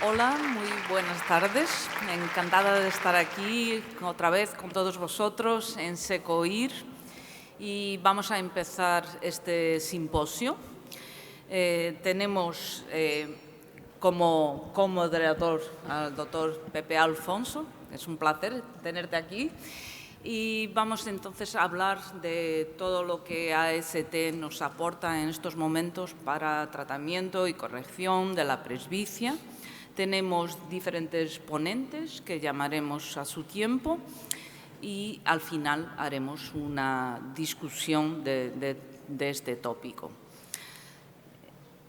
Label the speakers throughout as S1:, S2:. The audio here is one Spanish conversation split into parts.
S1: Hola, muy buenas tardes. Encantada de estar aquí otra vez con todos vosotros en SECOIR y vamos a empezar este simposio. Tenemos como moderador al doctor Pepe Alfonso. Es un placer tenerte aquí. Y vamos entonces a hablar de todo lo que AST nos aporta en estos momentos para tratamiento y corrección de la presbicia. Tenemos diferentes ponentes que llamaremos a su tiempo y al final haremos una discusión de este tópico.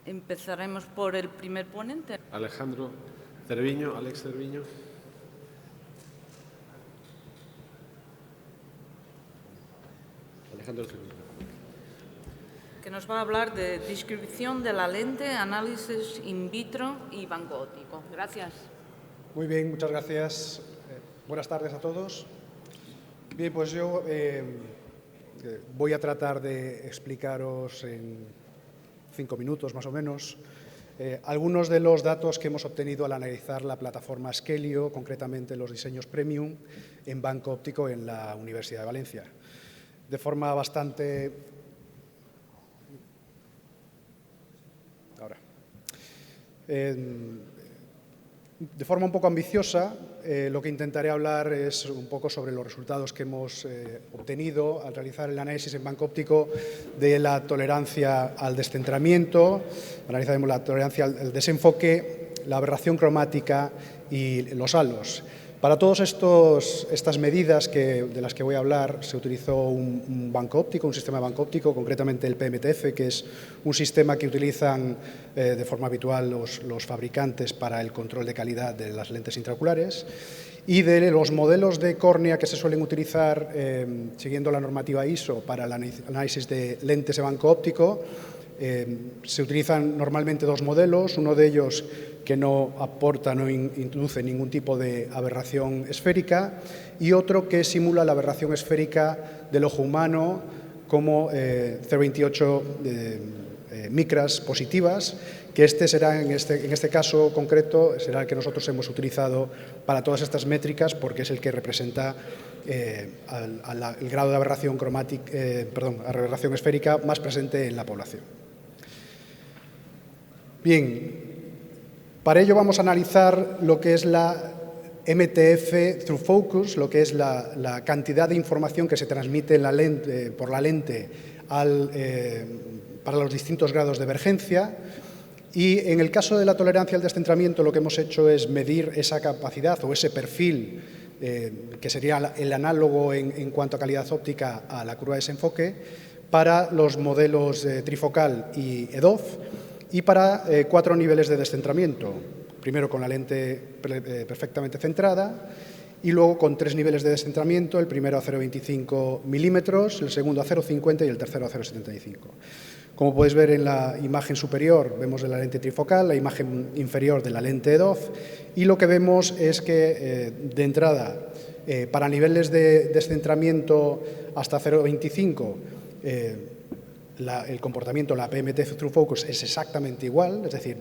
S1: Empezaremos por el primer ponente.
S2: Alejandro Cerviño, Alex Cerviño. Alejandro Cerviño.
S1: Que nos va a hablar de descripción de la lente, análisis in vitro y banco óptico. Gracias.
S3: Muy bien, muchas gracias. Buenas tardes a todos. Bien, pues yo voy a tratar de explicaros en 5 minutos más o menos algunos de los datos que hemos obtenido al analizar la plataforma Skelio, concretamente los diseños premium en banco óptico en la Universidad de Valencia. De forma bastante... De forma un poco ambiciosa, lo que intentaré hablar es un poco sobre los resultados que hemos obtenido al realizar el análisis en banco óptico de la tolerancia al descentramiento, analizaremos la tolerancia al desenfoque, la aberración cromática y los halos. Para todas estas medidas de las que voy a hablar se utilizó un banco óptico, un sistema de banco óptico, concretamente el PMTF, que es un sistema que utilizan de forma habitual los fabricantes para el control de calidad de las lentes intraoculares. Y de los modelos de córnea que se suelen utilizar siguiendo la normativa ISO para el análisis de lentes de banco óptico, se utilizan normalmente dos modelos, uno de ellos que no aporta, no introduce ningún tipo de aberración esférica y otro que simula la aberración esférica del ojo humano como 0,28 micras positivas, que será en este caso concreto será el que nosotros hemos utilizado para todas estas métricas porque es el que representa el grado de aberración aberración esférica más presente en la población. Bien, para ello vamos a analizar lo que es la MTF through focus, lo que es la cantidad de información que se transmite en la lente, por la lente para los distintos grados de divergencia. Y en el caso de la tolerancia al descentramiento, lo que hemos hecho es medir esa capacidad o ese perfil, que sería el análogo en cuanto a calidad óptica a la curva de desenfoque, para los modelos trifocal y EDOF, y para 4 niveles de descentramiento. Primero con la lente perfectamente centrada y luego con 3 niveles de descentramiento, el primero a 0,25 milímetros, el segundo a 0,50 y el tercero a 0,75. Como podéis ver en la imagen superior, vemos de la lente trifocal, la imagen inferior de la lente EDOF, y lo que vemos es que, de entrada, para niveles de descentramiento hasta 0,25, el comportamiento, la PMTF through focus es exactamente igual, es decir,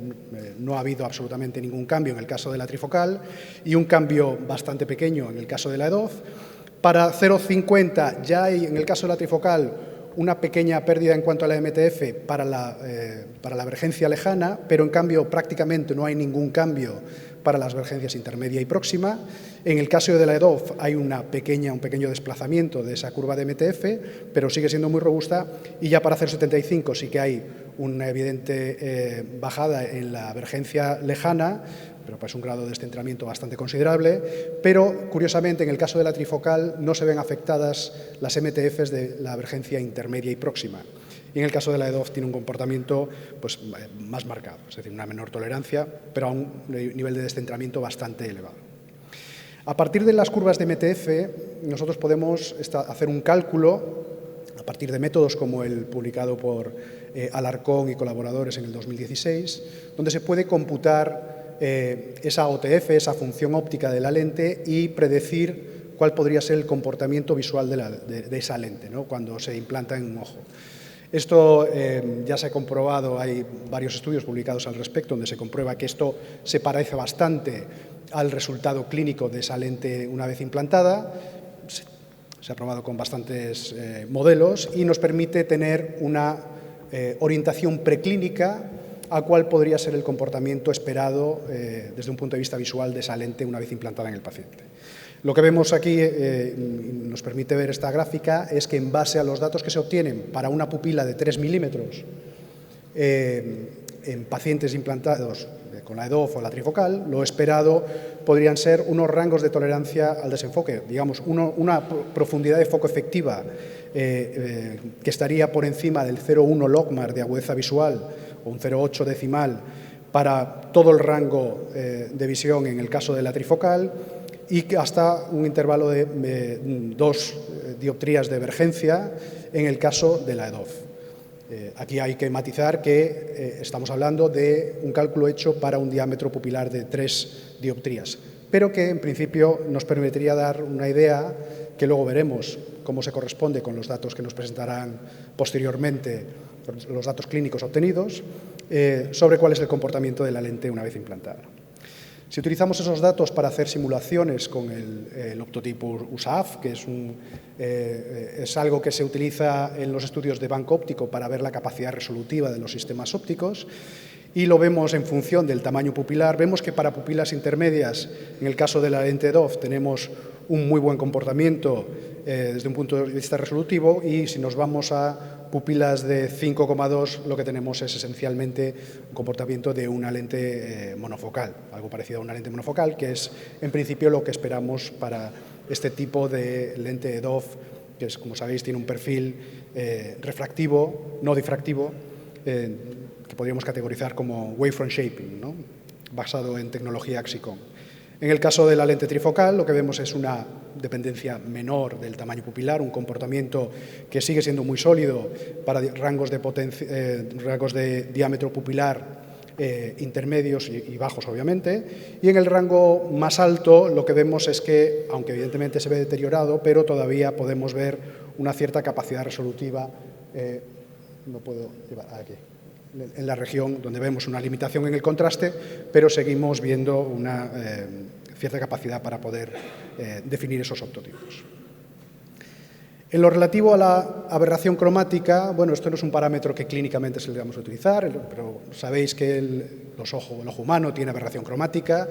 S3: no ha habido absolutamente ningún cambio en el caso de la trifocal y un cambio bastante pequeño en el caso de la EDOF. Para 0,50 ya hay en el caso de la trifocal una pequeña pérdida en cuanto a la MTF para la divergencia lejana, pero en cambio prácticamente no hay ningún cambio para las divergencias intermedia y próxima. En el caso de la EDOF hay un pequeño desplazamiento de esa curva de MTF, pero sigue siendo muy robusta, y ya para 0,75 sí que hay una evidente bajada en la divergencia lejana, pero pues un grado de descentramiento bastante considerable, pero curiosamente en el caso de la trifocal no se ven afectadas las MTFs de la divergencia intermedia y próxima. Y en el caso de la EDOF tiene un comportamiento pues, más marcado, es decir, una menor tolerancia, pero a un nivel de descentramiento bastante elevado. A partir de las curvas de MTF, nosotros podemos hacer un cálculo a partir de métodos como el publicado por Alarcón y colaboradores en el 2016, donde se puede computar esa OTF, esa función óptica de la lente, y predecir cuál podría ser el comportamiento visual de esa lente, ¿no?, cuando se implanta en un ojo. Esto ya se ha comprobado, hay varios estudios publicados al respecto donde se comprueba que esto se parece bastante al resultado clínico de esa lente una vez implantada. Se ha probado con bastantes modelos y nos permite tener una orientación preclínica a cuál podría ser el comportamiento esperado desde un punto de vista visual de esa lente una vez implantada en el paciente. Lo que vemos aquí, nos permite ver esta gráfica, es que en base a los datos que se obtienen para una pupila de 3 milímetros en pacientes implantados con la EDOF o la trifocal, lo esperado podrían ser unos rangos de tolerancia al desenfoque, digamos, una profundidad de foco efectiva que estaría por encima del 0,1 logmar de agudeza visual o un 0,8 decimal para todo el rango de visión en el caso de la trifocal, y hasta un intervalo de 2 dioptrías de divergencia en el caso de la EDOF. Aquí hay que matizar que estamos hablando de un cálculo hecho para un diámetro pupilar de 3 dioptrías, pero que en principio nos permitiría dar una idea, que luego veremos cómo se corresponde con los datos que nos presentarán posteriormente, los datos clínicos obtenidos, sobre cuál es el comportamiento de la lente una vez implantada. Si utilizamos esos datos para hacer simulaciones con el optotipo USAF, que es algo que se utiliza en los estudios de banco óptico para ver la capacidad resolutiva de los sistemas ópticos, y lo vemos en función del tamaño pupilar, vemos que para pupilas intermedias, en el caso de la lente EDOF, tenemos un muy buen comportamiento desde un punto de vista resolutivo, y si nos vamos a pupilas de 5,2, lo que tenemos es esencialmente un comportamiento de una lente monofocal, algo parecido a una lente monofocal, que es en principio lo que esperamos para este tipo de lente EDOF, que es, como sabéis, tiene un perfil refractivo, no difractivo, que podríamos categorizar como wavefront shaping, ¿no?, basado en tecnología Axicom. En el caso de la lente trifocal, lo que vemos es una dependencia menor del tamaño pupilar, un comportamiento que sigue siendo muy sólido para rangos de diámetro pupilar intermedios y bajos, obviamente. Y en el rango más alto lo que vemos es que, aunque evidentemente se ve deteriorado, pero todavía podemos ver una cierta capacidad resolutiva, no puedo llevar aquí, en la región donde vemos una limitación en el contraste, pero seguimos viendo una cierta capacidad para poder definir esos optotipos. En lo relativo a la aberración cromática, bueno, esto no es un parámetro que clínicamente se le vamos a utilizar, pero sabéis que el ojo humano tiene aberración cromática,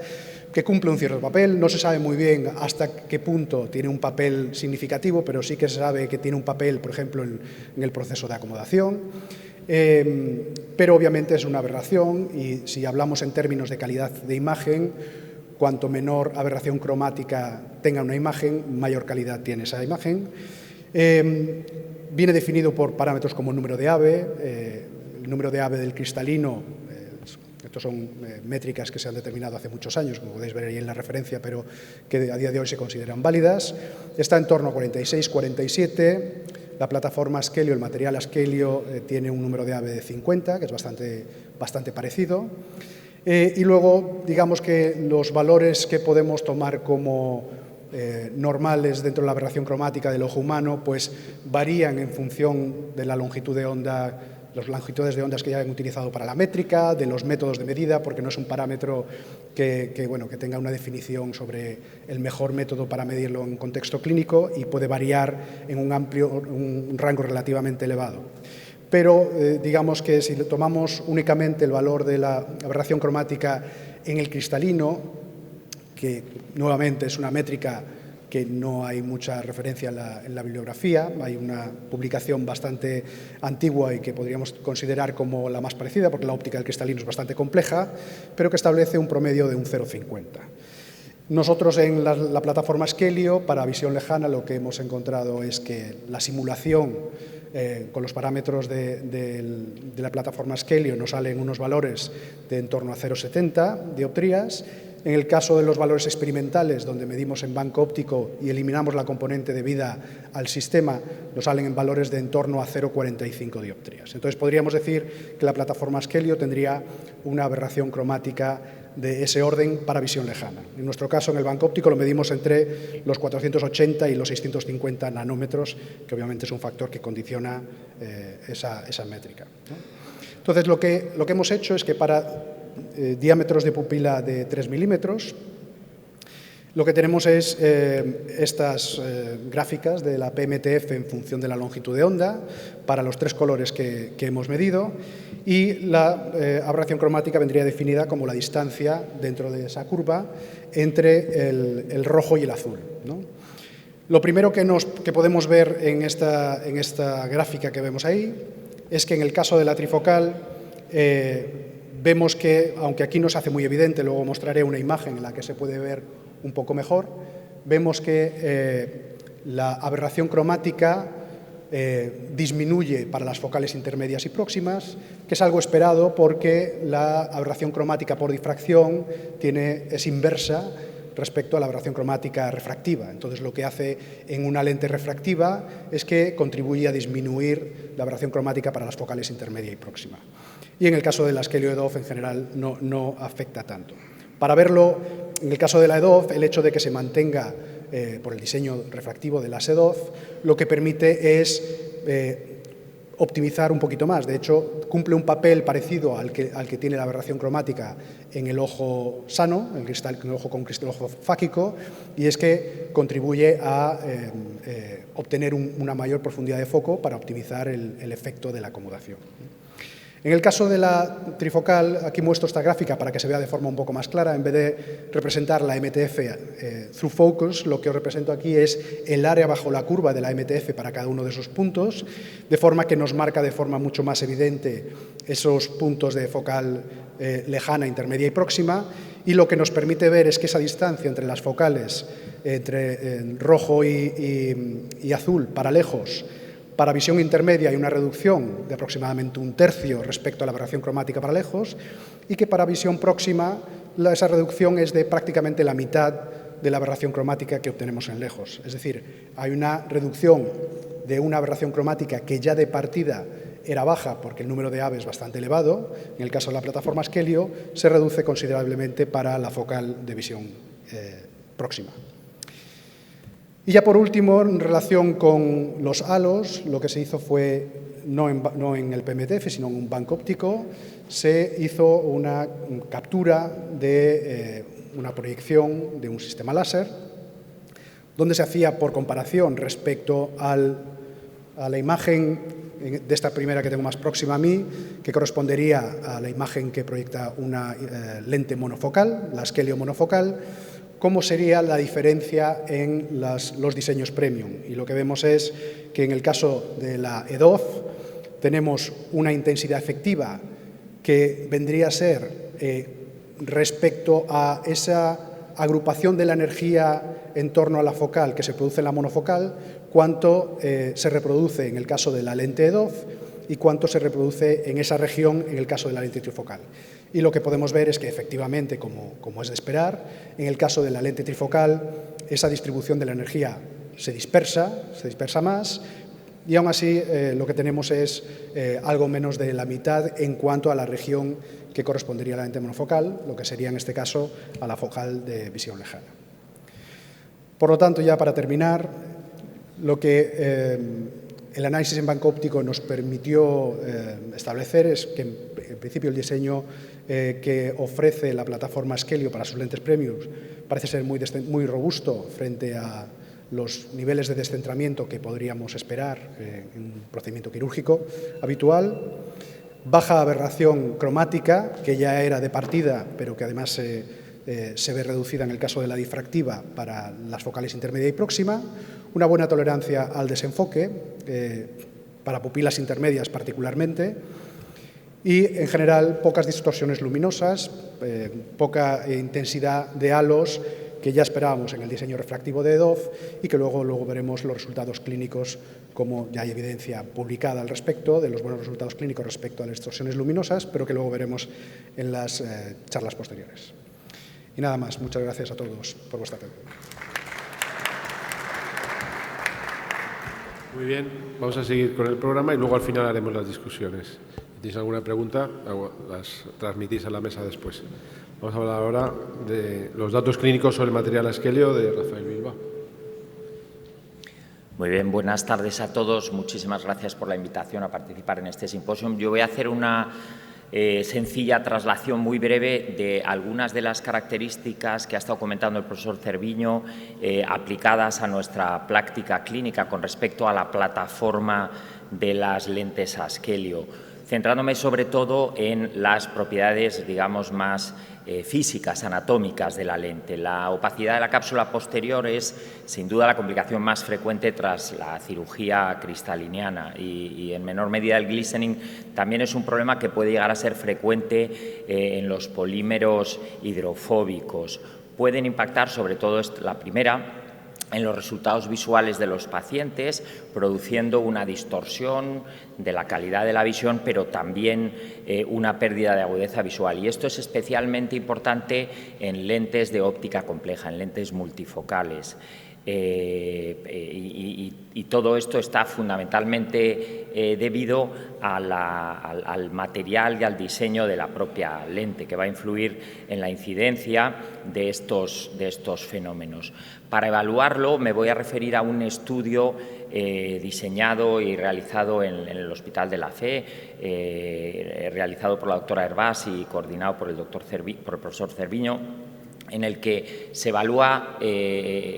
S3: que cumple un cierto papel. No se sabe muy bien hasta qué punto tiene un papel significativo, pero sí que se sabe que tiene un papel, por ejemplo, en el proceso de acomodación. Pero obviamente es una aberración, y si hablamos en términos de calidad de imagen, cuanto menor aberración cromática tenga una imagen, mayor calidad tiene esa imagen. Viene definido por parámetros como el número de Abbe, el número de Abbe del cristalino. Estos son métricas que se han determinado hace muchos años, como podéis ver ahí en la referencia, pero que a día de hoy se consideran válidas. Está en torno a 46, 47. La plataforma Schelio, el material Schelio, tiene un número de Abbe de 50, que es bastante parecido. Y luego, digamos que los valores que podemos tomar como normales dentro de la aberración cromática del ojo humano, pues varían en función de la longitud de onda, las longitudes de ondas que ya han utilizado para la métrica, de los métodos de medida, porque no es un parámetro que tenga una definición sobre el mejor método para medirlo en contexto clínico, y puede variar en un rango relativamente elevado. Pero digamos que si tomamos únicamente el valor de la aberración cromática en el cristalino, que nuevamente es una métrica que no hay mucha referencia en la bibliografía, hay una publicación bastante antigua y que podríamos considerar como la más parecida, porque la óptica del cristalino es bastante compleja, pero que establece un promedio de un 0,50. Nosotros en la plataforma Schelio, para visión lejana, lo que hemos encontrado es que la simulación con los parámetros de la plataforma Schelio nos salen unos valores de en torno a 0,70 dioptrías. En el caso de los valores experimentales, donde medimos en banco óptico y eliminamos la componente de vida al sistema, nos salen en valores de en torno a 0,45 dioptrías. Entonces, podríamos decir que la plataforma Schelio tendría una aberración cromática de ese orden para visión lejana. En nuestro caso, en el banco óptico, lo medimos entre los 480 y los 650 nanómetros, que obviamente es un factor que condiciona esa métrica, ¿no? Entonces, lo que hemos hecho es que para diámetros de pupila de 3 milímetros, lo que tenemos es estas gráficas de la PMTF en función de la longitud de onda para los 3 colores que hemos medido, y la aberración cromática vendría definida como la distancia dentro de esa curva entre el rojo y el azul, ¿no? Lo primero que podemos ver en esta gráfica que vemos ahí es que en el caso de la trifocal vemos que, aunque aquí no se hace muy evidente, luego mostraré una imagen en la que se puede ver un poco mejor, vemos que la aberración cromática disminuye para las focales intermedias y próximas, que es algo esperado porque la aberración cromática por difracción es inversa respecto a la aberración cromática refractiva. Entonces, lo que hace en una lente refractiva es que contribuye a disminuir la aberración cromática para las focales intermedia y próxima. Y en el caso de la Skelio-EDOF, en general, no afecta tanto. Para verlo, en el caso de la EDOF, el hecho de que se mantenga por el diseño refractivo de las EDOF, lo que permite es optimizar un poquito más. De hecho, cumple un papel parecido al que tiene la aberración cromática en el ojo sano, el ojo con cristal, el ojo fáquico, y es que contribuye a obtener una mayor profundidad de foco para optimizar el efecto de la acomodación. En el caso de la trifocal, aquí muestro esta gráfica para que se vea de forma un poco más clara. En vez de representar la MTF through focus, lo que os represento aquí es el área bajo la curva de la MTF para cada uno de esos puntos, de forma que nos marca de forma mucho más evidente esos puntos de focal lejana, intermedia y próxima, y lo que nos permite ver es que esa distancia entre las focales, entre rojo y azul para lejos, para visión intermedia hay una reducción de aproximadamente 1/3 respecto a la aberración cromática para lejos, y que para visión próxima esa reducción es de prácticamente la mitad de la aberración cromática que obtenemos en lejos. Es decir, hay una reducción de una aberración cromática que ya de partida era baja porque el número de AVE es bastante elevado. En el caso de la plataforma Skelio se reduce considerablemente para la focal de visión próxima. Y ya por último, en relación con los halos, lo que se hizo fue, no en el PMTF, sino en un banco óptico, se hizo una captura de una proyección de un sistema láser, donde se hacía por comparación respecto a la imagen de esta primera que tengo más próxima a mí, que correspondería a la imagen que proyecta una lente monofocal, la Skelio monofocal, cómo sería la diferencia en los diseños premium. Y lo que vemos es que en el caso de la EDOF tenemos una intensidad efectiva que vendría a ser respecto a esa agrupación de la energía en torno a la focal que se produce en la monofocal, cuánto se reproduce en el caso de la lente EDOF y cuánto se reproduce en esa región en el caso de la lente trifocal. Y lo que podemos ver es que efectivamente, como es de esperar, en el caso de la lente trifocal, esa distribución de la energía se dispersa más, y aún así lo que tenemos es algo menos de la mitad en cuanto a la región que correspondería a la lente monofocal, lo que sería en este caso a la focal de visión lejana. Por lo tanto, ya para terminar, lo que el análisis en banco óptico nos permitió establecer es que, en principio, el diseño que ofrece la plataforma Skelio para sus lentes premium parece ser muy robusto frente a los niveles de descentramiento que podríamos esperar en un procedimiento quirúrgico habitual. Baja aberración cromática, que ya era de partida, pero que además se ve reducida en el caso de la difractiva para las focales intermedia y próxima. Una buena tolerancia al desenfoque, para pupilas intermedias particularmente, y en general pocas distorsiones luminosas, poca intensidad de halos que ya esperábamos en el diseño refractivo de EDOF y que luego veremos los resultados clínicos, como ya hay evidencia publicada al respecto de los buenos resultados clínicos respecto a las distorsiones luminosas, pero que luego veremos en las charlas posteriores. Y nada más, muchas gracias a todos por vuestra atención.
S2: Muy bien, vamos a seguir con el programa y luego al final haremos las discusiones. Si tenéis alguna pregunta, las transmitís a la mesa después. Vamos a hablar ahora de los datos clínicos sobre el material Askelio de Rafael Bilbao.
S4: Muy bien, buenas tardes a todos. Muchísimas gracias por la invitación a participar en este simposio. Yo voy a hacer una sencilla traslación muy breve de algunas de las características que ha estado comentando el profesor Cerviño aplicadas a nuestra práctica clínica con respecto a la plataforma de las lentes Askelio, centrándome sobre todo en las propiedades, digamos, más físicas, anatómicas de la lente. La opacidad de la cápsula posterior es, sin duda, la complicación más frecuente tras la cirugía cristaliniana y en menor medida, el glistening también es un problema que puede llegar a ser frecuente en los polímeros hidrofóbicos. Pueden impactar, sobre todo la primera, en los resultados visuales de los pacientes, produciendo una distorsión de la calidad de la visión, pero también una pérdida de agudeza visual. Y esto es especialmente importante en lentes de óptica compleja, en lentes multifocales. Y todo esto está fundamentalmente debido al material y al diseño de la propia lente, que va a influir en la incidencia de estos fenómenos. Para evaluarlo me voy a referir a un estudio diseñado y realizado en el Hospital de la Fe, realizado por la doctora Hervás y coordinado por el profesor Cerviño, en el que se evalúa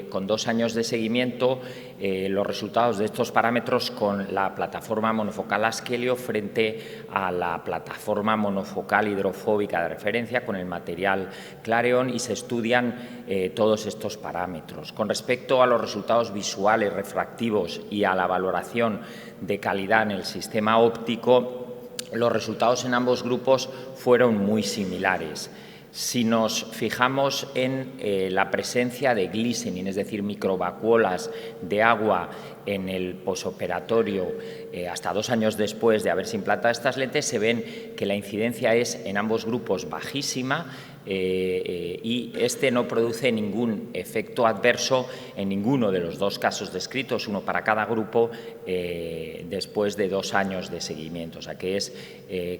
S4: con 2 años de seguimiento los resultados de estos parámetros con la plataforma monofocal Askelio frente a la plataforma monofocal hidrofóbica de referencia con el material Clareon, y se estudian todos estos parámetros. Con respecto a los resultados visuales, refractivos y a la valoración de calidad en el sistema óptico, los resultados en ambos grupos fueron muy similares. Si nos fijamos en la presencia de glistening, es decir, microvacuolas de agua en el posoperatorio hasta 2 años después de haberse implantado estas lentes, se ven que la incidencia es en ambos grupos bajísima y este no produce ningún efecto adverso en ninguno de los 2 casos descritos, uno para cada grupo, después de 2 años de seguimiento, o sea que es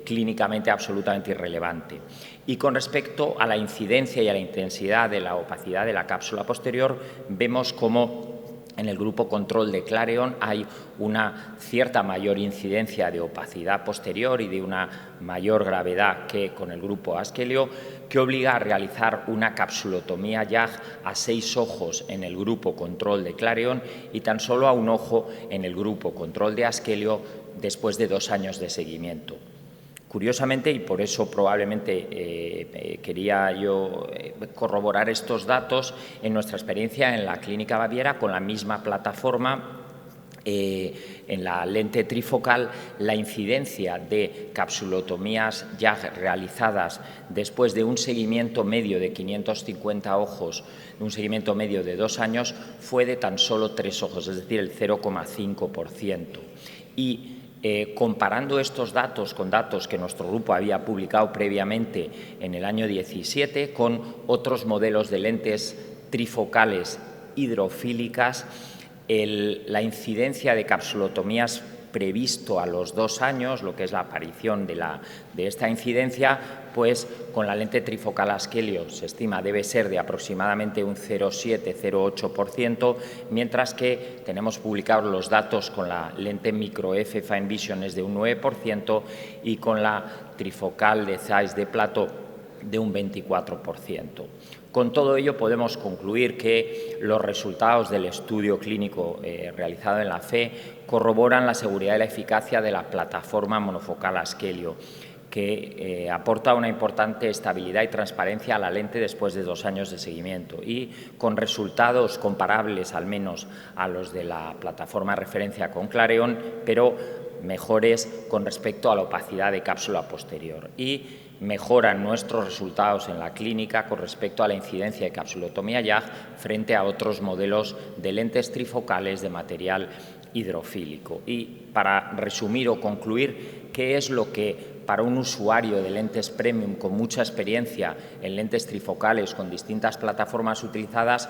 S4: clínicamente absolutamente irrelevante. Y con respecto a la incidencia y a la intensidad de la opacidad de la cápsula posterior, vemos cómo en el grupo control de Clareon hay una cierta mayor incidencia de opacidad posterior y de una mayor gravedad que con el grupo Askelio, que obliga a realizar una capsulotomía YAG a 6 ojos en el grupo control de Clareon y tan solo a 1 ojo en el grupo control de Askelio después de 2 años de seguimiento. Curiosamente, y por eso probablemente quería yo corroborar estos datos, en nuestra experiencia en la Clínica Baviera, con la misma plataforma, en la lente trifocal, la incidencia de capsulotomías ya realizadas después de un seguimiento medio de 550 ojos, un seguimiento medio de 2 años, fue de tan solo 3 ojos, es decir, el 0,5%. Y comparando estos datos con datos que nuestro grupo había publicado previamente en el año 17 con otros modelos de lentes trifocales hidrofílicas, la incidencia de capsulotomías previsto a los 2 años, lo que es la aparición de esta incidencia, pues con la lente trifocal Askelio se estima debe ser de aproximadamente un 0,7-0,8%, mientras que tenemos publicados los datos con la lente micro F Fine Vision es de un 9% y con la trifocal de Zeiss de Plato de un 24%. Con todo ello podemos concluir que los resultados del estudio clínico realizado en la FE corroboran la seguridad y la eficacia de la plataforma monofocal Askelio, que aporta una importante estabilidad y transparencia a la lente después de 2 años de seguimiento y con resultados comparables al menos a los de la plataforma de referencia con Clareon, pero mejores con respecto a la opacidad de cápsula posterior, y mejoran nuestros resultados en la clínica con respecto a la incidencia de capsulotomía YAG frente a otros modelos de lentes trifocales de material hidrofílico. Y para resumir o concluir, ¿qué es lo que para un usuario de lentes premium con mucha experiencia en lentes trifocales con distintas plataformas utilizadas,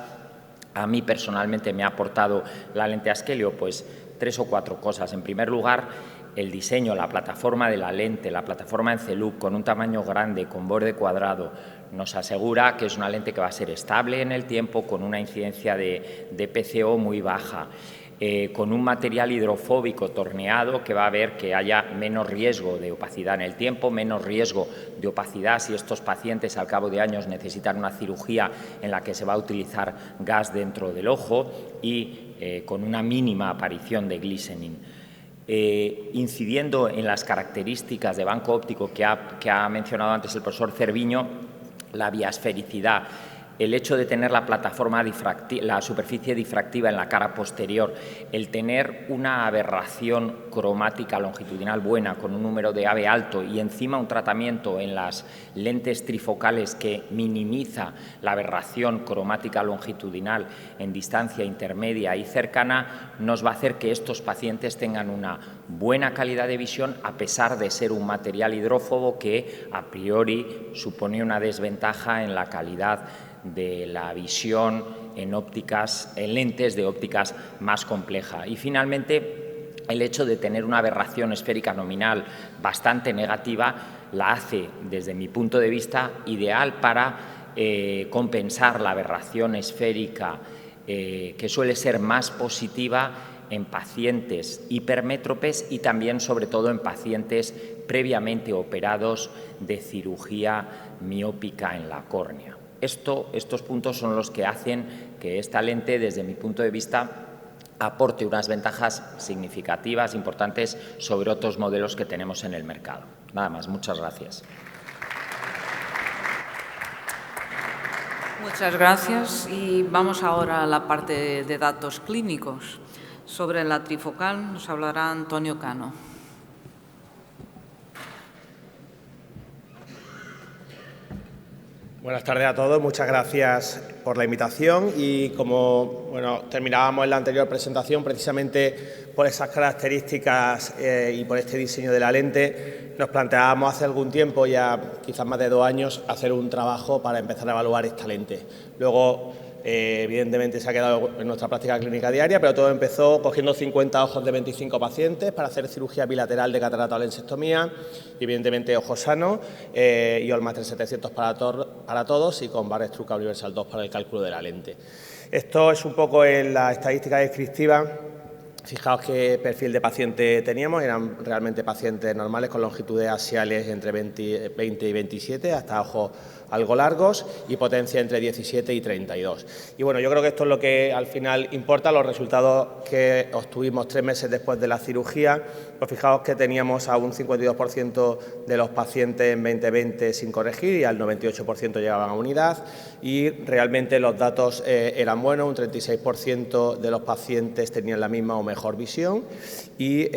S4: a mí personalmente me ha aportado la lente Askelio? Pues 3 o 4 cosas. En primer lugar, el diseño, la plataforma de la lente, la plataforma en CELUC con un tamaño grande, con borde cuadrado, nos asegura que es una lente que va a ser estable en el tiempo, con una incidencia de PCO muy baja, con un material hidrofóbico torneado que va a ver que haya menos riesgo de opacidad en el tiempo, menos riesgo de opacidad si estos pacientes al cabo de años necesitan una cirugía en la que se va a utilizar gas dentro del ojo y con una mínima aparición de glistening. Incidiendo en las características de banco óptico que ha mencionado antes el profesor Cerviño, la biasfericidad, el hecho de tener la plataforma la superficie difractiva en la cara posterior, el tener una aberración cromática longitudinal buena con un número de AVE alto y encima un tratamiento en las lentes trifocales que minimiza la aberración cromática longitudinal en distancia intermedia y cercana, nos va a hacer que estos pacientes tengan una buena calidad de visión a pesar de ser un material hidrófobo que a priori supone una desventaja en la calidad de la visión en lentes de ópticas más compleja. Y finalmente, el hecho de tener una aberración esférica nominal bastante negativa la hace, desde mi punto de vista, ideal para compensar la aberración esférica que suele ser más positiva en pacientes hipermétropes y también, sobre todo, en pacientes previamente operados de cirugía miópica en la córnea. Estos puntos son los que hacen que esta lente, desde mi punto de vista, aporte unas ventajas significativas, importantes, sobre otros modelos que tenemos en el mercado. Nada más, muchas gracias.
S1: Muchas gracias y vamos ahora a la parte de datos clínicos. Sobre la trifocal nos hablará Antonio Cano.
S5: Buenas tardes a todos, muchas gracias por la invitación y como terminábamos en la anterior presentación, precisamente por esas características y por este diseño de la lente, nos planteábamos hace algún tiempo, ya quizás más de 2 años, hacer un trabajo para empezar a evaluar esta lente. Luego, evidentemente, se ha quedado en nuestra práctica clínica diaria, pero todo empezó cogiendo 50 ojos de 25 pacientes para hacer cirugía bilateral de catarata o lensectomía, y evidentemente ojos sanos, y Olma 3700 para todos y con Barrett Struca Universal 2 para el cálculo de la lente. Esto es un poco en la estadística descriptiva. Fijaos qué perfil de paciente teníamos, eran realmente pacientes normales con longitudes axiales entre 20 y 27, hasta ojos algo largos y potencia entre 17 y 32. Y bueno, yo creo que esto es lo que al final importa, los resultados que obtuvimos 3 meses después de la cirugía. Pues fijaos que teníamos a un 52% de los pacientes en 2020 sin corregir y al 98% llegaban a unidad, y realmente los datos eran buenos, un 36% de los pacientes tenían la misma o mejor visión y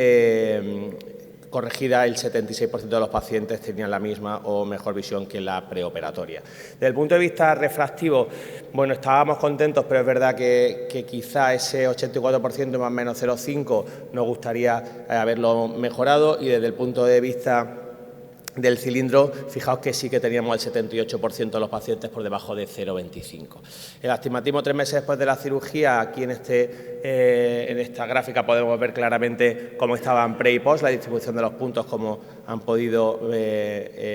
S5: corregida el 76% de los pacientes tenían la misma o mejor visión que la preoperatoria. Desde el punto de vista refractivo, bueno, estábamos contentos, pero es verdad que quizá ese 84% más o menos 0,5 nos gustaría haberlo mejorado, y desde el punto de vista del cilindro, fijaos que sí que teníamos el 78% de los pacientes por debajo de 0,25. El astigmatismo 3 meses después de la cirugía, aquí en esta gráfica podemos ver claramente cómo estaban pre y post, la distribución de los puntos, cómo han podido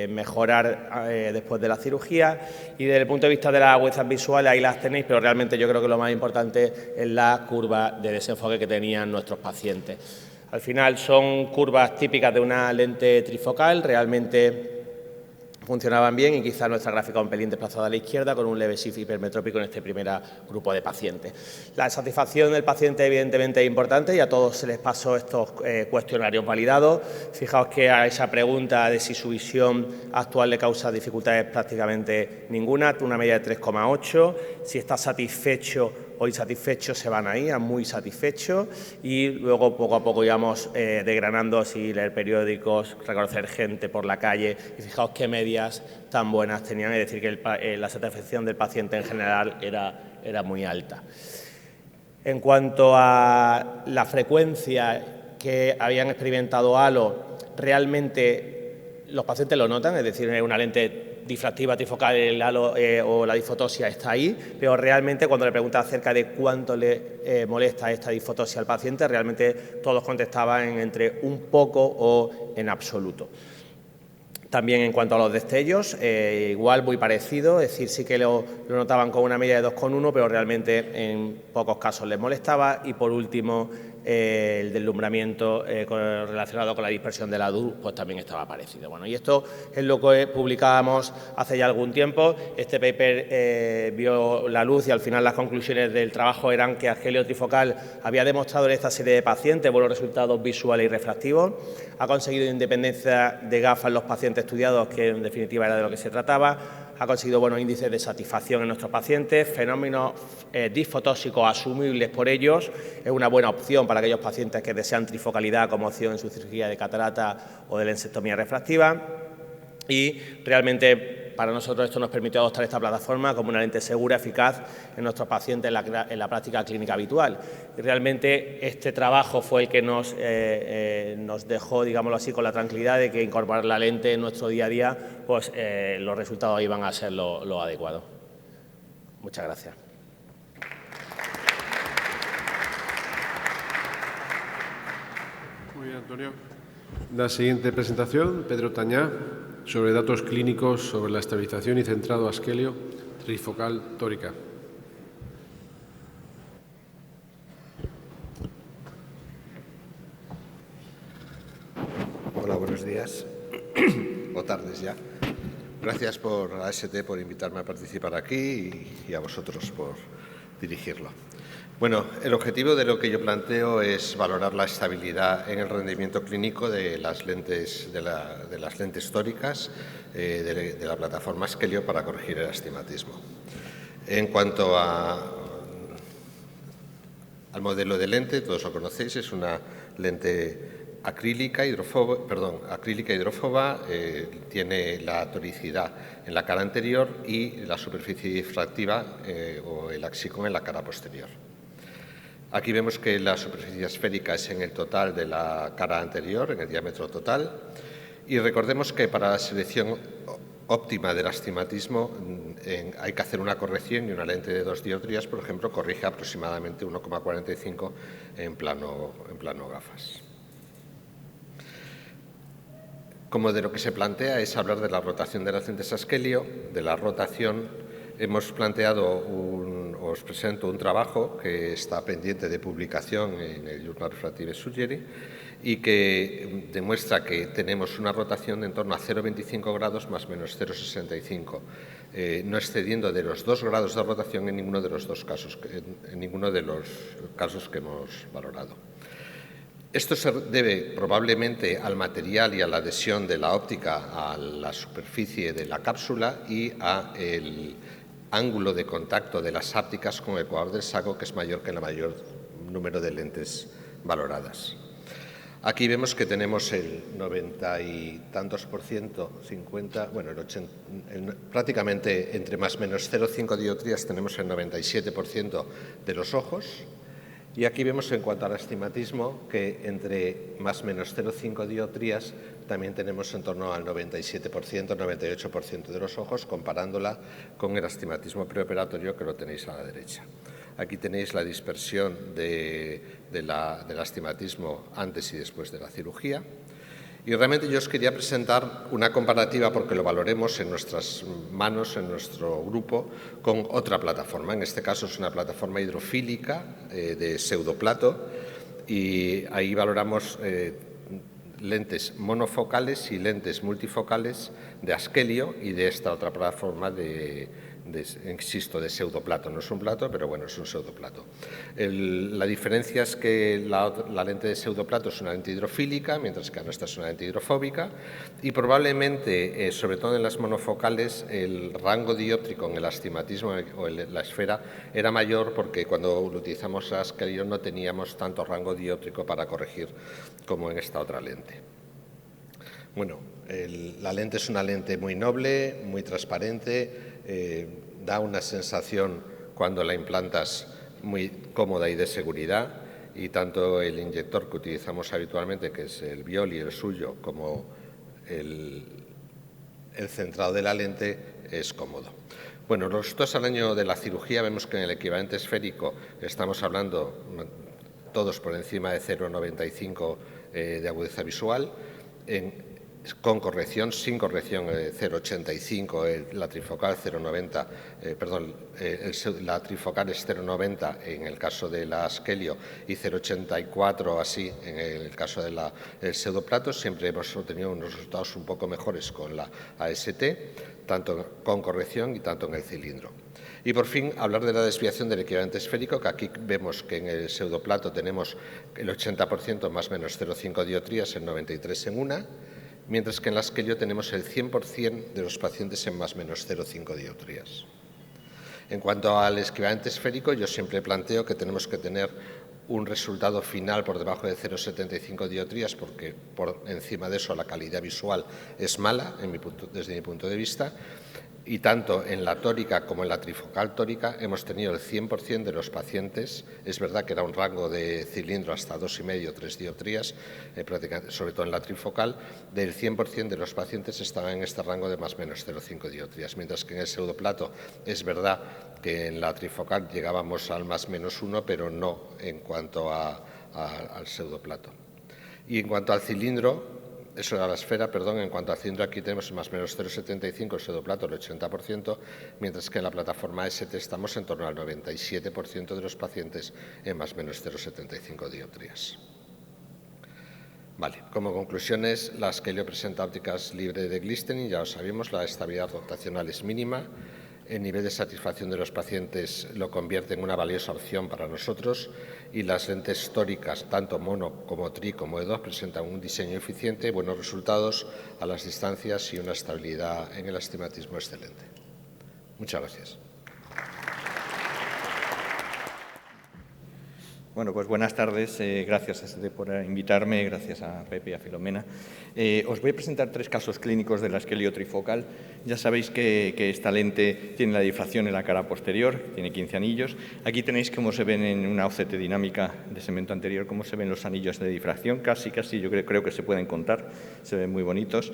S5: mejorar después de la cirugía, y desde el punto de vista de las agudezas visuales, ahí las tenéis, pero realmente yo creo que lo más importante es la curva de desenfoque que tenían nuestros pacientes. Al final son curvas típicas de una lente trifocal, realmente funcionaban bien, y quizá nuestra gráfica un pelín desplazada a la izquierda con un leve shift hipermetrópico en este primer grupo de pacientes. La satisfacción del paciente evidentemente es importante y a todos se les pasó estos cuestionarios validados. Fijaos que a esa pregunta de si su visión actual le causa dificultades, prácticamente ninguna, una media de 3,8. Si está satisfecho o insatisfecho, se van ahí a muy satisfecho, y luego poco a poco íbamos desgranando si leer periódicos, reconocer gente por la calle, y fijaos qué medias tan buenas tenían, es decir, que la satisfacción del paciente en general era muy alta. En cuanto a la frecuencia que habían experimentado halo, realmente los pacientes lo notan, es decir, es una lente difractiva, trifocal, el halo o la disfotosia está ahí, pero realmente cuando le preguntas acerca de cuánto le molesta esta disfotosia al paciente, realmente todos contestaban entre un poco o en absoluto. También en cuanto a los destellos, igual muy parecido, es decir, sí que lo notaban con una media de 2,1, pero realmente en pocos casos les molestaba. Y por último, el deslumbramiento relacionado con la dispersión de la luz, pues también estaba parecido. Bueno, y esto es lo que publicábamos hace ya algún tiempo. Este paper vio la luz y al final las conclusiones del trabajo eran que Askelio trifocal había demostrado en esta serie de pacientes buenos resultados visuales y refractivos, ha conseguido independencia de gafas en los pacientes estudiados, que en definitiva era de lo que se trataba, ha conseguido buenos índices de satisfacción en nuestros pacientes, fenómenos disfotóxicos asumibles por ellos, es una buena opción para aquellos pacientes que desean trifocalidad como opción en su cirugía de catarata o de lensectomía refractiva, y realmente para nosotros esto nos permitió adoptar esta plataforma como una lente segura, eficaz en nuestros pacientes en la práctica clínica habitual. Y realmente este trabajo fue el que nos dejó, digámoslo así, con la tranquilidad de que incorporar la lente en nuestro día a día, pues los resultados iban a ser lo adecuado. Muchas gracias.
S2: Muy bien, Antonio. La siguiente presentación, Pedro Tañá, sobre datos clínicos sobre la estabilización y centrado Askelio trifocal tórica.
S6: Hola, buenos días o tardes ya. Gracias por a AST por invitarme a participar aquí y a vosotros por dirigirlo. Bueno, el objetivo de lo que yo planteo es valorar la estabilidad en el rendimiento clínico de las lentes, de las lentes tóricas de la plataforma Askelio para corregir el astigmatismo. En cuanto al modelo de lente, todos lo conocéis, es una lente acrílica hidrófoba, tiene la toricidad en la cara anterior y la superficie difractiva o el axicon en la cara posterior. Aquí vemos que la superficie esférica es en el total de la cara anterior, en el diámetro total, y recordemos que para la selección óptima del astigmatismo hay que hacer una corrección y una lente de 2 dioptrías, por ejemplo, corrige aproximadamente 1,45 en plano gafas. Como de lo que se plantea es hablar de la rotación de las lentes Askelio, de la rotación, hemos planteado os presento un trabajo que está pendiente de publicación en el Journal Refractive Surgery y que demuestra que tenemos una rotación de en torno a 0,25 grados más menos 0,65, no excediendo de los 2 grados de rotación en ninguno de los casos que hemos valorado. Esto se debe probablemente al material y a la adhesión de la óptica a la superficie de la cápsula y al ángulo de contacto de las ápticas con el ecuador del saco, que es mayor que el mayor número de lentes valoradas. Aquí vemos que tenemos el 90 y tantos por ciento, 50, bueno, prácticamente entre más o menos 0,5 dioptrías tenemos el 97% de los ojos. Y aquí vemos en cuanto al astigmatismo que entre más o menos 0,5 dioptrías también tenemos en torno al 97%, 98% de los ojos, comparándola con el astigmatismo preoperatorio que lo tenéis a la derecha. Aquí tenéis la dispersión del astigmatismo antes y después de la cirugía. Y realmente yo os quería presentar una comparativa, porque lo valoremos en nuestras manos, en nuestro grupo, con otra plataforma. En este caso es una plataforma hidrofílica de pseudoplato y ahí valoramos lentes monofocales y lentes multifocales de Askelio y de esta otra plataforma insisto, de pseudoplato. No es un plato, pero bueno, es un pseudoplato. La diferencia es que la lente de pseudoplato es una lente hidrofílica, mientras que esta es una lente hidrofóbica, y probablemente, sobre todo en las monofocales, el rango dióptrico en el astigmatismo o la esfera era mayor, porque cuando utilizamos Askelio no teníamos tanto rango dióptrico para corregir como en esta otra lente. Bueno, la lente es una lente muy noble, muy transparente, da una sensación cuando la implantas muy cómoda y de seguridad, y tanto el inyector que utilizamos habitualmente, que es el Violi, el suyo, como el el centrado de la lente es cómodo. Bueno, nosotros al año de la cirugía vemos que en el equivalente esférico estamos hablando todos por encima de 0,95 de agudeza visual, con corrección, sin corrección 0,85, la trifocal 0,90, la trifocal es 0,90 en el caso de la Askelio y 0,84 así en el caso del pseudoplato. Siempre hemos obtenido unos resultados un poco mejores con la AST, tanto con corrección y tanto en el cilindro. Y por fin hablar de la desviación del equivalente esférico, que aquí vemos que en el pseudoplato tenemos el 80% más o menos 0,5 dioptrías, el 93 en una, mientras que en la Askelio tenemos el 100% de los pacientes en más o menos 0,5 dioptrías. En cuanto al equivalente esférico, yo siempre planteo que tenemos que tener un resultado final por debajo de 0,75 dioptrías, porque por encima de eso la calidad visual es mala, desde mi punto de vista. Y tanto en la tórica como en la trifocal tórica hemos tenido el 100% de los pacientes. Es verdad que era un rango de cilindro hasta 2,5 o 3 dioptrías, sobre todo en la trifocal, del 100% de los pacientes estaban en este rango de más o menos 0,5 dioptrías, mientras que en el pseudoplato es verdad que en la trifocal llegábamos al más menos 1, pero no en cuanto al pseudoplato. Y en cuanto al cilindro, eso era la esfera, perdón, en cuanto al cilindro aquí tenemos más o menos 0,75, el pseudoplato el 80%, mientras que en la plataforma ST estamos en torno al 97% de los pacientes en más o menos 0,75 dioptrías. Vale, como conclusiones, la Askelio presenta ópticas libre de glistening, ya lo sabemos, la estabilidad rotacional es mínima, el nivel de satisfacción de los pacientes lo convierte en una valiosa opción para nosotros y las lentes tóricas, tanto mono como tri como E2, presentan un diseño eficiente, buenos resultados a las distancias y una estabilidad en el astigmatismo excelente. Muchas gracias.
S7: Bueno, pues buenas tardes. Gracias por invitarme, gracias a Pepe y a Filomena. Os voy a presentar 3 casos clínicos de la Askelio trifocal. Ya sabéis que esta lente tiene la difracción en la cara posterior, tiene 15 anillos. Aquí tenéis cómo se ven en una OCT dinámica de segmento anterior, cómo se ven los anillos de difracción. Casi, yo creo que se pueden contar, se ven muy bonitos.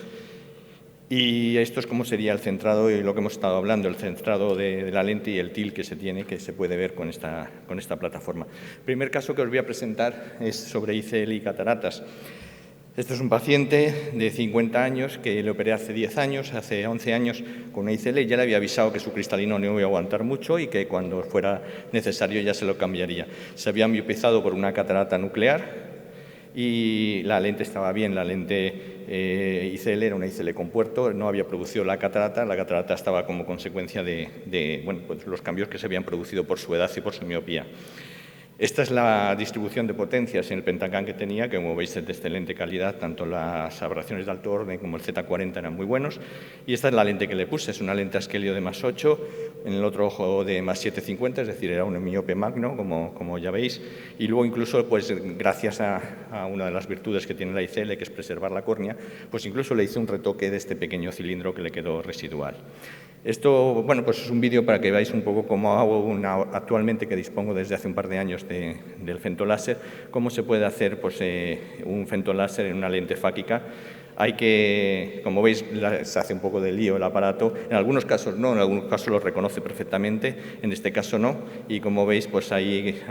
S7: Y esto es cómo sería el centrado y lo que hemos estado hablando, el centrado de la lente y el til que se tiene, que se puede ver con esta plataforma. El primer caso que os voy a presentar es sobre ICL y cataratas. Este es un paciente de 50 años que le operé hace 10 años, hace 11 años con una ICL, y ya le había avisado que su cristalino no iba a aguantar mucho y que cuando fuera necesario ya se lo cambiaría. Se había miopizado por una catarata nuclear y la lente estaba bien, la lente ICL era una ICL con puerto, no había producido la catarata estaba como consecuencia de pues los cambios que se habían producido por su edad y por su miopía. Esta es la distribución de potencias en el Pentacam que tenía, que como veis es de excelente calidad, tanto las aberraciones de alto orden como el Z40 eran muy buenos. Y esta es la lente que le puse, es una lente Askelio de más 8, en el otro ojo de más 7,50, es decir, era un miope magno, como ya veis. Y luego incluso, pues gracias a una de las virtudes que tiene la ICL, que es preservar la córnea, pues incluso le hice un retoque de este pequeño cilindro que le quedó residual. Esto, bueno, pues es un vídeo para que veáis un poco cómo hago actualmente, que dispongo desde hace un par de años del femtoláser, cómo se puede hacer pues, un femtoláser en una lente fáquica. Hay que, como veis, se hace un poco de lío el aparato. En algunos casos no, en algunos casos lo reconoce perfectamente, en este caso no. Y como veis, pues ahí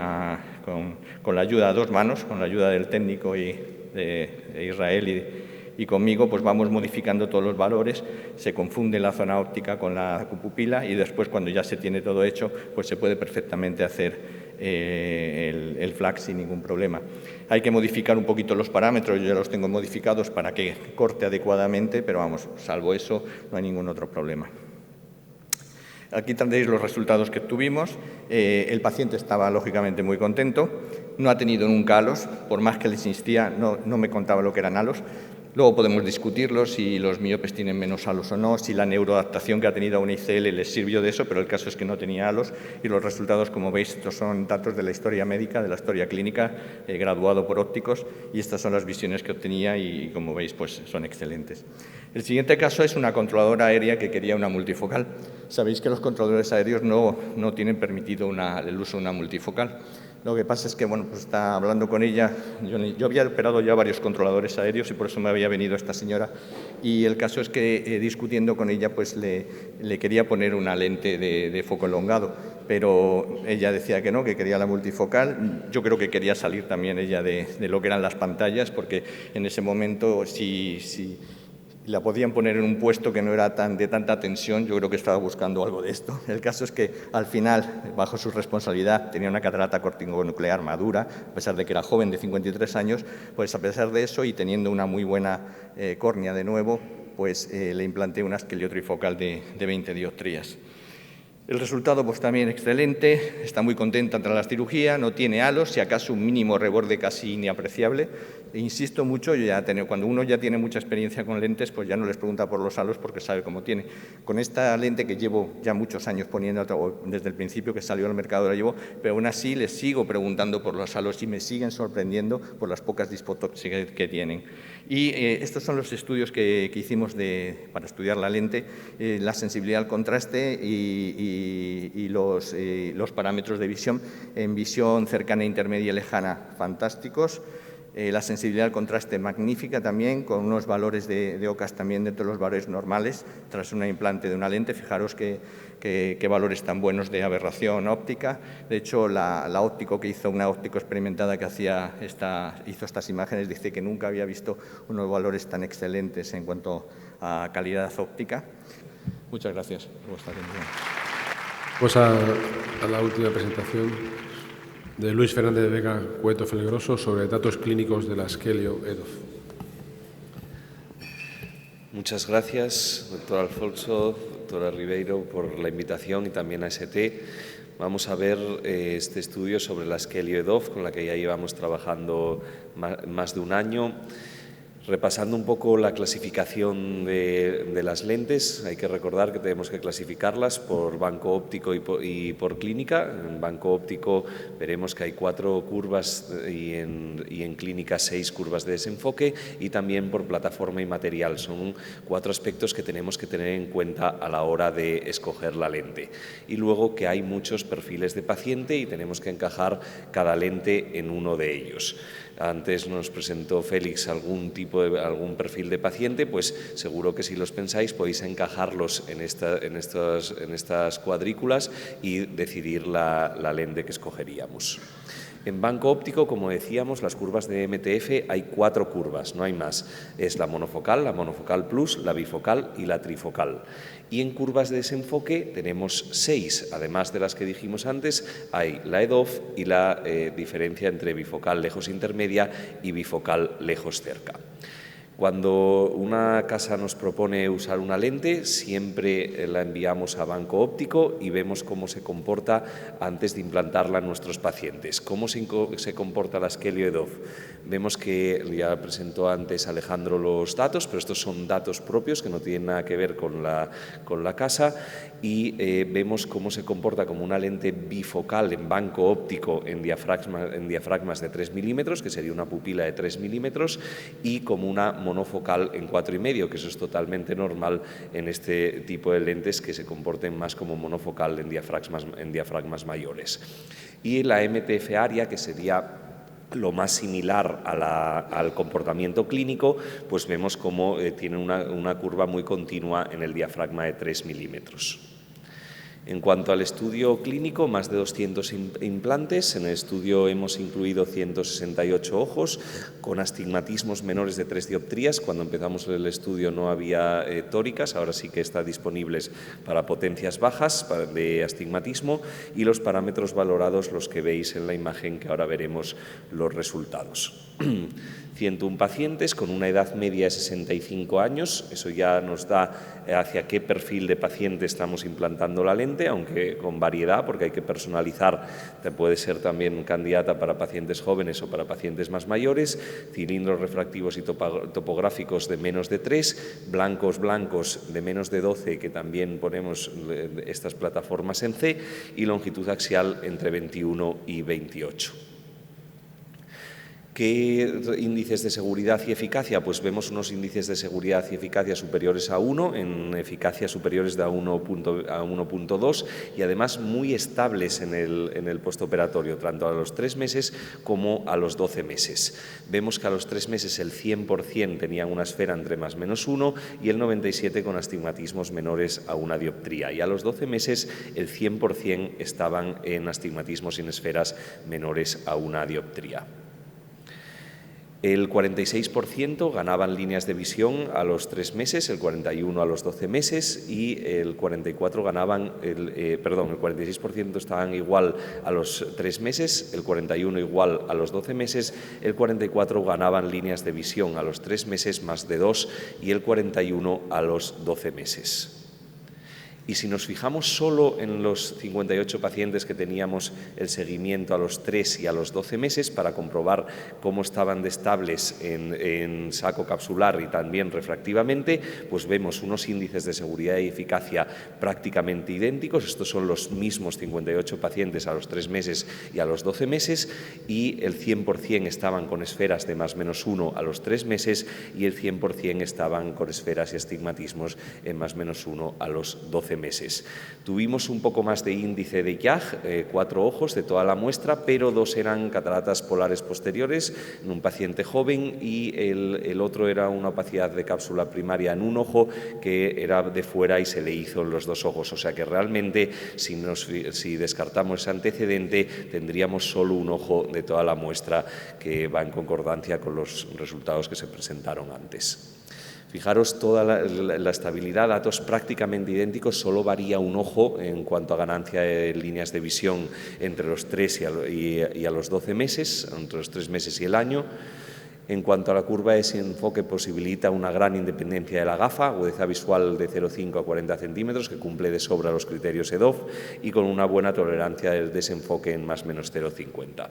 S7: con la ayuda a 2 manos, con la ayuda del técnico de Israel y conmigo, pues vamos modificando todos los valores, se confunde la zona óptica con la pupila y después, cuando ya se tiene todo hecho, pues se puede perfectamente hacer el FLAC sin ningún problema. Hay que modificar un poquito los parámetros, yo ya los tengo modificados para que corte adecuadamente, pero vamos, salvo eso, no hay ningún otro problema. Aquí tendréis los resultados que tuvimos. El paciente estaba lógicamente muy contento, no ha tenido nunca halos, por más que les insistía, no me contaba lo que eran halos. Luego podemos discutirlo, si los miopes tienen menos halos o no, si la neuroadaptación que ha tenido a una ICL les sirvió de eso, pero el caso es que no tenía halos y los resultados, como veis, estos son datos de la historia médica, de la historia clínica, graduado por ópticos, y estas son las visiones que obtenía y, como veis, pues son excelentes. El siguiente caso es una controladora aérea que quería una multifocal. Sabéis que los controladores aéreos no tienen permitido el uso de una multifocal. Lo que pasa es que, bueno, pues está hablando con ella. Yo había operado ya varios controladores aéreos y por eso me había venido esta señora. Y el caso es que, discutiendo con ella, pues le quería poner una lente de foco elongado, pero ella decía que no, que quería la multifocal. Yo creo que quería salir también ella de lo que eran las pantallas, porque en ese momento, si la podían poner en un puesto que no era de tanta tensión, yo creo que estaba buscando algo de esto. El caso es que, al final, bajo su responsabilidad, tenía una catarata corticonuclear madura, a pesar de que era joven, de 53 años, pues a pesar de eso y teniendo una muy buena córnea de nuevo, pues le implanté una esquelio trifocal de 20 dioptrías. El resultado pues también excelente, está muy contenta tras la cirugía, no tiene halos, si acaso un mínimo reborde casi inapreciable. E insisto mucho, cuando uno ya tiene mucha experiencia con lentes, pues ya no les pregunta por los halos porque sabe cómo tiene. Con esta lente que llevo ya muchos años poniendo, desde el principio que salió al mercado la llevo, pero aún así les sigo preguntando por los halos y me siguen sorprendiendo por las pocas disfotoxias que tienen. Y estos son los estudios que hicimos para estudiar la lente, la sensibilidad al contraste y los parámetros de visión. En visión cercana, intermedia y lejana, fantásticos. La sensibilidad al contraste magnífica también, con unos valores de OCAS también dentro de los valores normales, tras un implante de una lente. Fijaros qué valores tan buenos de aberración óptica. De hecho, la óptico que hizo, una óptico experimentada que hizo estas imágenes, dice que nunca había visto unos valores tan excelentes en cuanto a calidad óptica. Muchas gracias por vuestra atención.
S2: Pues a la última presentación de Luis Fernández de Vega Cueto Felgroso sobre datos clínicos de la Askelio EDOF.
S8: Muchas gracias, doctor Alfonso, doctora Ribeiro, por la invitación y también a ST. Vamos a ver este estudio sobre la Askelio EDOF, con la que ya llevamos trabajando más de un año. Repasando un poco la clasificación de las lentes, hay que recordar que tenemos que clasificarlas por banco óptico y por clínica. En banco óptico veremos que hay 4 curvas y en clínica 6 curvas de desenfoque, y también por plataforma y material. Son 4 aspectos que tenemos que tener en cuenta a la hora de escoger la lente. Y luego que hay muchos perfiles de paciente y tenemos que encajar cada lente en uno de ellos. Antes nos presentó Félix algún perfil de paciente, pues seguro que si los pensáis podéis encajarlos en estas cuadrículas y decidir la lente que escogeríamos. En banco óptico, como decíamos, las curvas de MTF hay 4 curvas, no hay más. Es la monofocal plus, la bifocal y la trifocal. Y en curvas de desenfoque tenemos 6, además de las que dijimos antes, hay la EDOF y la diferencia entre bifocal lejos intermedia y bifocal lejos cerca. Cuando una casa nos propone usar una lente, siempre la enviamos a banco óptico y vemos cómo se comporta antes de implantarla en nuestros pacientes. ¿Cómo se comporta la Askelio EDOF? Vemos que ya presentó antes Alejandro los datos, pero estos son datos propios que no tienen nada que ver con la casa, y vemos cómo se comporta como una lente bifocal en banco óptico en diafragmas de 3 milímetros, que sería una pupila de 3 milímetros, y como una monofocal en 4,5, que eso es totalmente normal en este tipo de lentes, que se comporten más como monofocal en diafragmas mayores. Y la MTF área, que sería lo más similar al comportamiento clínico, pues vemos cómo tiene una curva muy continua en el diafragma de 3 milímetros. En cuanto al estudio clínico, más de 200 implantes. En el estudio hemos incluido 168 ojos con astigmatismos menores de 3 dioptrías. Cuando empezamos el estudio no había tóricas, ahora sí que están disponibles para potencias bajas de astigmatismo, y los parámetros valorados los que veis en la imagen, que ahora veremos los resultados. 101 pacientes con una edad media de 65 años, eso ya nos da hacia qué perfil de paciente estamos implantando la lente, aunque con variedad, porque hay que personalizar, puede ser también candidata para pacientes jóvenes o para pacientes más mayores, cilindros refractivos y topográficos de menos de 3, blancos de menos de 12, que también ponemos estas plataformas en C, y longitud axial entre 21 y 28. ¿Qué índices de seguridad y eficacia? Pues vemos unos índices de seguridad y eficacia superiores a 1, en eficacia superiores a 1.2 y además muy estables en el postoperatorio, tanto a los 3 meses como a los 12 meses. Vemos que a los 3 meses el 100% tenían una esfera entre +(-1) y el 97% con astigmatismos menores a 1 dioptría. Y a los 12 meses el 100% estaban en astigmatismos sin esferas menores a 1 dioptría. El 46% ganaban líneas de visión a los 3 meses, el 41% a los 12 meses y el 46% estaban igual a los 3 meses, el 41% igual a los 12 meses, el 44% ganaban líneas de visión a los 3 meses más de 2 y el 41% a los 12 meses. Y si nos fijamos solo en los 58 pacientes que teníamos el seguimiento a los 3 y a los 12 meses para comprobar cómo estaban de estables en saco capsular y también refractivamente, pues vemos unos índices de seguridad y eficacia prácticamente idénticos. Estos son los mismos 58 pacientes a los 3 meses y a los 12 meses y el 100% estaban con esferas de +(-1) a los 3 meses y el 100% estaban con esferas y astigmatismos en +(-1) a los 12 meses. Tuvimos un poco más de índice de YAG, 4 ojos de toda la muestra, pero 2 eran cataratas polares posteriores en un paciente joven y el otro era una opacidad de cápsula primaria en un ojo que era de fuera y se le hizo en los 2 ojos. O sea que realmente si descartamos ese antecedente tendríamos solo un ojo de toda la muestra que va en concordancia con los resultados que se presentaron antes. Fijaros toda la estabilidad, datos prácticamente idénticos, solo varía un ojo en cuanto a ganancia de líneas de visión entre los 3 y a los 12 meses, entre los 3 meses y el año. En cuanto a la curva, ese enfoque posibilita una gran independencia de la gafa, agudeza visual de 0,5 a 40 centímetros, que cumple de sobra los criterios EDOF y con una buena tolerancia del desenfoque en +/-0,50.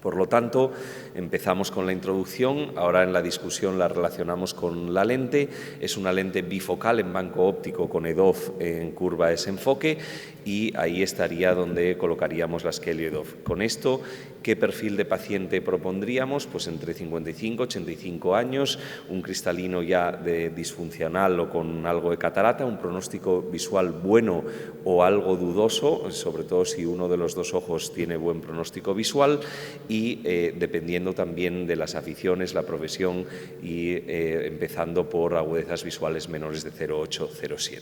S8: Por lo tanto, empezamos con la introducción, ahora en la discusión la relacionamos con la lente. Es una lente bifocal en banco óptico con EDOF en curva de desenfoque y ahí estaría donde colocaríamos la Skeleo EDOF. Con esto, ¿qué perfil de paciente propondríamos? Pues entre 55 y 85 años, un cristalino ya disfuncional o con algo de catarata, un pronóstico visual bueno o algo dudoso, sobre todo si uno de los 2 ojos tiene buen pronóstico visual y dependiendo también de las aficiones, la profesión y empezando por agudezas visuales menores de 0,8, 0,7.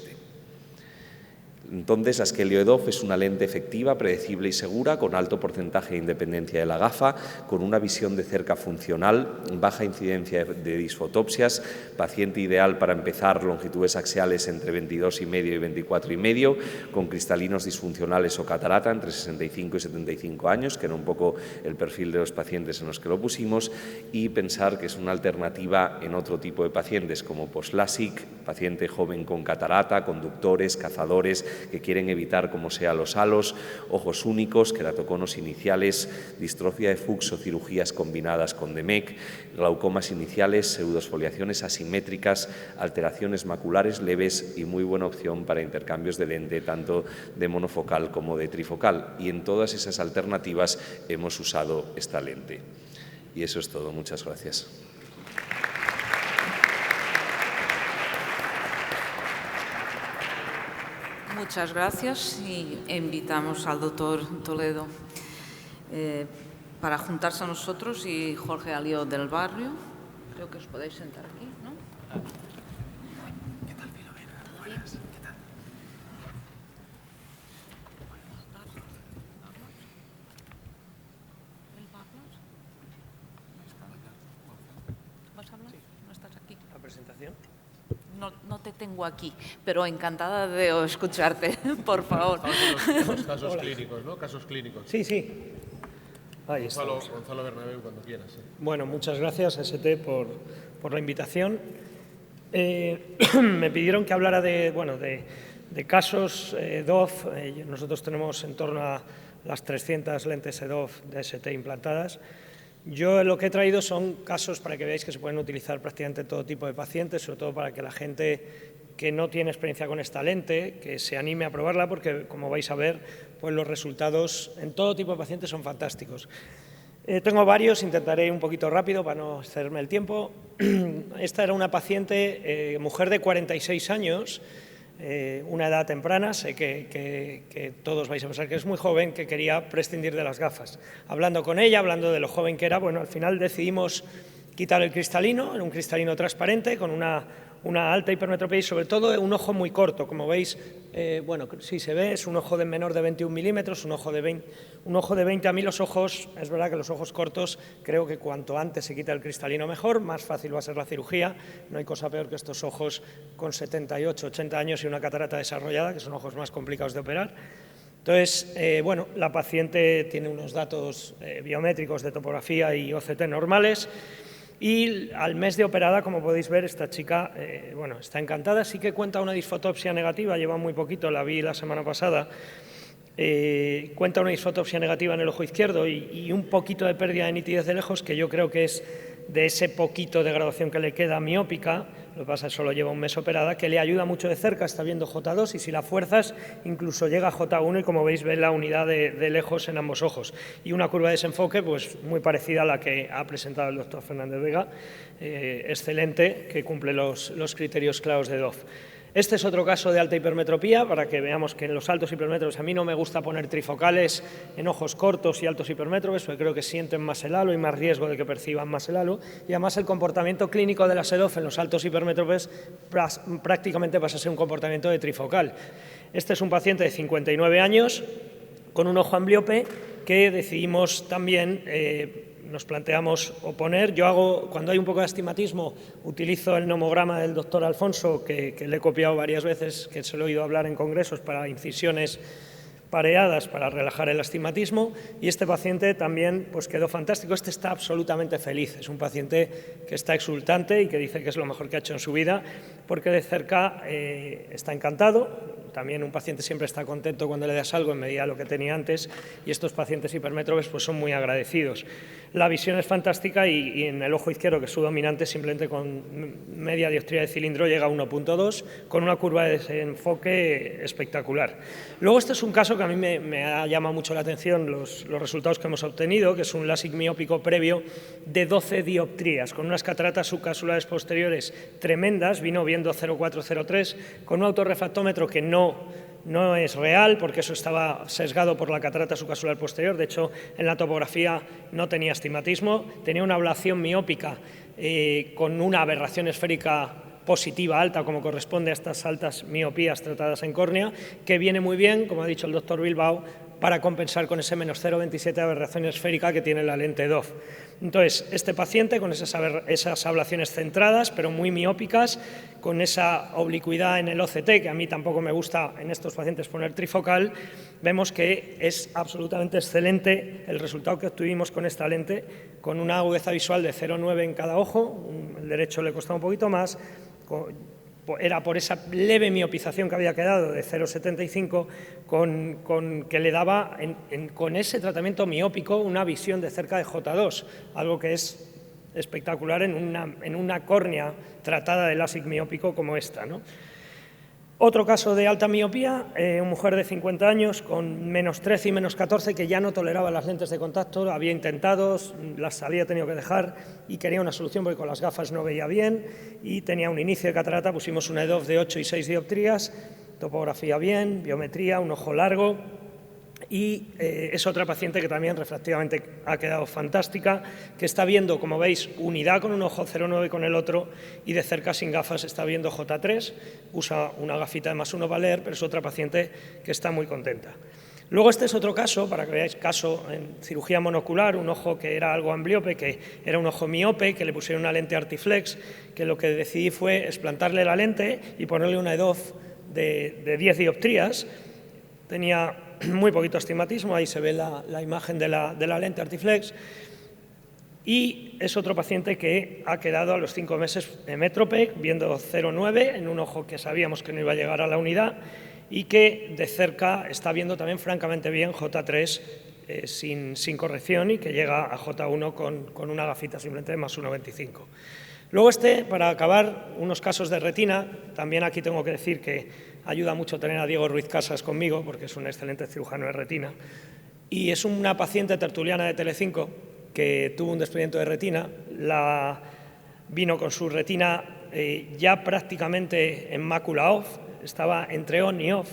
S8: Entonces, la Skeleo EDOF es una lente efectiva, predecible y segura, con alto porcentaje de independencia de la gafa, con una visión de cerca funcional, baja incidencia de disfotopsias, paciente ideal para empezar longitudes axiales entre 22,5 y 24,5, con cristalinos disfuncionales o catarata entre 65 y 75 años, que era un poco el perfil de los pacientes en los que lo pusimos, y pensar que es una alternativa en otro tipo de pacientes como post-LASIK, paciente joven con catarata, conductores, cazadores, que quieren evitar como sea los halos, ojos únicos, queratoconos iniciales, distrofia de Fuchs o cirugías combinadas con DMEC, glaucomas iniciales, pseudosfoliaciones asimétricas, alteraciones maculares leves y muy buena opción para intercambios de lente tanto de monofocal como de trifocal. Y en todas esas alternativas hemos usado esta lente. Y eso es todo. Muchas gracias.
S1: Muchas gracias y invitamos al doctor Toledo para juntarse a nosotros y Jorge Alío del Barrio. Creo que os podéis sentar aquí, ¿no?
S9: ¿Qué tal, Filomena? Buenas, ¿qué tal?
S1: ¿Vas a hablar? ¿No estás aquí?
S9: ¿La presentación?
S1: No te tengo aquí, pero encantada de escucharte, por favor.
S2: Los casos clínicos, ¿no? Casos clínicos.
S9: Sí, sí. Ahí estamos.
S2: Gonzalo Bernabéu, cuando quieras. Sí.
S9: Bueno, muchas gracias, ST, por la invitación. Me pidieron que hablara de casos EDOF. Nosotros tenemos en torno a las 300 lentes EDOF de ST implantadas. Yo lo que he traído son casos para que veáis que se pueden utilizar prácticamente en todo tipo de pacientes, sobre todo para que la gente que no tiene experiencia con esta lente, que se anime a probarla, porque como vais a ver, pues los resultados en todo tipo de pacientes son fantásticos. Tengo varios, intentaré un poquito rápido para no excederme el tiempo. Esta era una paciente, mujer de 46 años, una edad temprana, sé que todos vais a pensar que es muy joven, que quería prescindir de las gafas. Hablando con ella, hablando de lo joven que era, bueno, al final decidimos quitar el cristalino, era un cristalino transparente con una alta hipermetropía y sobre todo un ojo muy corto, como veis, bueno, sí se ve, es un ojo de menor de 21 milímetros, un ojo de 20, a mí los ojos, es verdad que los ojos cortos, creo que cuanto antes se quita el cristalino mejor, más fácil va a ser la cirugía, no hay cosa peor que estos ojos con 78, 80 años y una catarata desarrollada, que son ojos más complicados de operar. Entonces, bueno, la paciente tiene unos datos biométricos de topografía y OCT normales. Y al mes de operada, como podéis ver, esta chica bueno, está encantada, sí que cuenta una disfotopsia negativa, lleva muy poquito, la vi la semana pasada, cuenta una disfotopsia negativa en el ojo izquierdo y un poquito de pérdida de nitidez de lejos, que yo creo que es de ese poquito de graduación que le queda miópica, lo que pasa es que solo lleva un mes operada, que le ayuda mucho de cerca, está viendo J2 y si la fuerzas incluso llega a J1 y como veis ve la unidad de lejos en ambos ojos. Y una curva de desenfoque pues muy parecida a la que ha presentado el doctor Fernández Vega, excelente, que cumple los criterios claros de DOF. Este es otro caso de alta hipermetropía, para que veamos que en los altos hipermétropes a mí no me gusta poner trifocales en ojos cortos y altos hipermétropes, porque creo que sienten más el halo y más riesgo de que perciban más el halo. Y además el comportamiento clínico de la EDOF en los altos hipermétropes prácticamente pasa a ser un comportamiento de trifocal. Este es un paciente de 59 años con un ojo ambliope que decidimos también nos planteamos oponer. Yo hago, cuando hay un poco de astigmatismo, utilizo el nomograma del doctor Alfonso, que le he copiado varias veces, que se lo he oído hablar en congresos para incisiones pareadas para relajar el astigmatismo, y este paciente también pues quedó fantástico. Este está absolutamente feliz, es un paciente que está exultante y que dice que es lo mejor que ha hecho en su vida, porque de cerca está encantado. También un paciente siempre está contento cuando le das algo en medida de lo que tenía antes, y estos pacientes hipermétropes pues son muy agradecidos. La visión es fantástica y en el ojo izquierdo, que es su dominante, simplemente con media dioptría de cilindro llega a 1.2, con una curva de desenfoque espectacular. Luego este es un caso que a mí me ha llamado mucho la atención, los resultados que hemos obtenido, que es un LASIK miópico previo de 12 dioptrías, con unas cataratas subcapsulares posteriores tremendas, vino viendo 0,403, con un autorrefractómetro que no es real, porque eso estaba sesgado por la catarata subcapsular posterior. De hecho, en la topografía no tenía astigmatismo, tenía una ablación miópica con una aberración esférica positiva alta, como corresponde a estas altas miopías tratadas en córnea, que viene muy bien, como ha dicho el doctor Bilbao, para compensar con ese menos 0,27 de aberración esférica que tiene la lente DOF. Entonces, este paciente con esas ablaciones centradas, pero muy miópicas, con esa oblicuidad en el OCT, que a mí tampoco me gusta en estos pacientes poner trifocal, vemos que es absolutamente excelente el resultado que obtuvimos con esta lente, con una agudeza visual de 0,9 en cada ojo, el derecho le costaba un poquito más, era por esa leve miopización que había quedado de 0,75 que le daba con ese tratamiento miópico una visión de cerca de J2, algo que es espectacular en una córnea tratada de LASIK miópico como esta, ¿no? Otro caso de alta miopía, una mujer de 50 años con menos 13 y menos 14 que ya no toleraba las lentes de contacto, había intentado, las había tenido que dejar y quería una solución porque con las gafas no veía bien y tenía un inicio de catarata, pusimos una EDOF de 8 y 6 dioptrías, topografía bien, biometría, un ojo largo y es otra paciente que también refractivamente ha quedado fantástica, que está viendo, como veis, unidad con un ojo, 0,9 con el otro y de cerca sin gafas está viendo J3, usa una gafita de +1 para leer, pero es otra paciente que está muy contenta. Luego este es otro caso, para que veáis, caso en cirugía monocular, un ojo que era algo ambliope, que era un ojo miope, que le pusieron una lente Artiflex, que lo que decidí fue explantarle la lente y ponerle una EDOF de 10 dioptrías. Tenía muy poquito astigmatismo, ahí se ve la imagen de la lente Artiflex, y es otro paciente que ha quedado a los 5 meses hemétrope, viendo 0,9 en un ojo que sabíamos que no iba a llegar a la unidad y que de cerca está viendo también francamente bien J3 sin corrección y que llega a J1 con una gafita simplemente de +1,25. Luego para acabar, unos casos de retina. También aquí tengo que decir que ayuda mucho tener a Diego Ruiz Casas conmigo, porque es un excelente cirujano de retina. Y es una paciente tertuliana de Telecinco, que tuvo un desprendimiento de retina, vino con su retina ya prácticamente en mácula off, estaba entre on y off.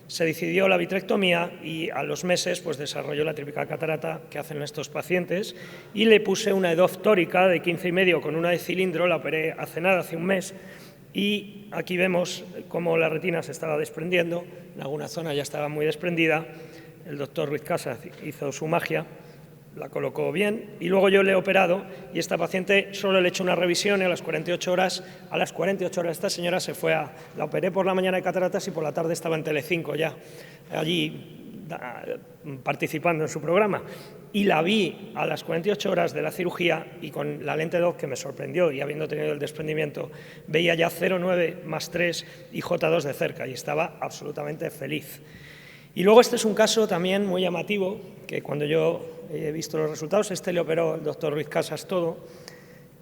S9: Se decidió la vitrectomía y a los meses pues, desarrolló la típica catarata que hacen estos pacientes y le puse una EDOF tórica de 15,5 con una de cilindro, la operé hace nada, hace un mes, y aquí vemos cómo la retina se estaba desprendiendo, en alguna zona ya estaba muy desprendida, el doctor Ruiz Casas hizo su magia, la colocó bien y luego yo le he operado y esta paciente solo le he hecho una revisión y a las 48 horas esta señora se fue la operé por la mañana de cataratas y por la tarde estaba en Telecinco ya, allí participando en su programa y la vi a las 48 horas de la cirugía y con la lente DOF que me sorprendió y habiendo tenido el desprendimiento veía ya 0,9 más 3 y J2 de cerca y estaba absolutamente feliz. Y luego este es un caso también muy llamativo, que cuando yo he visto los resultados, le operó el doctor Ruiz Casas todo,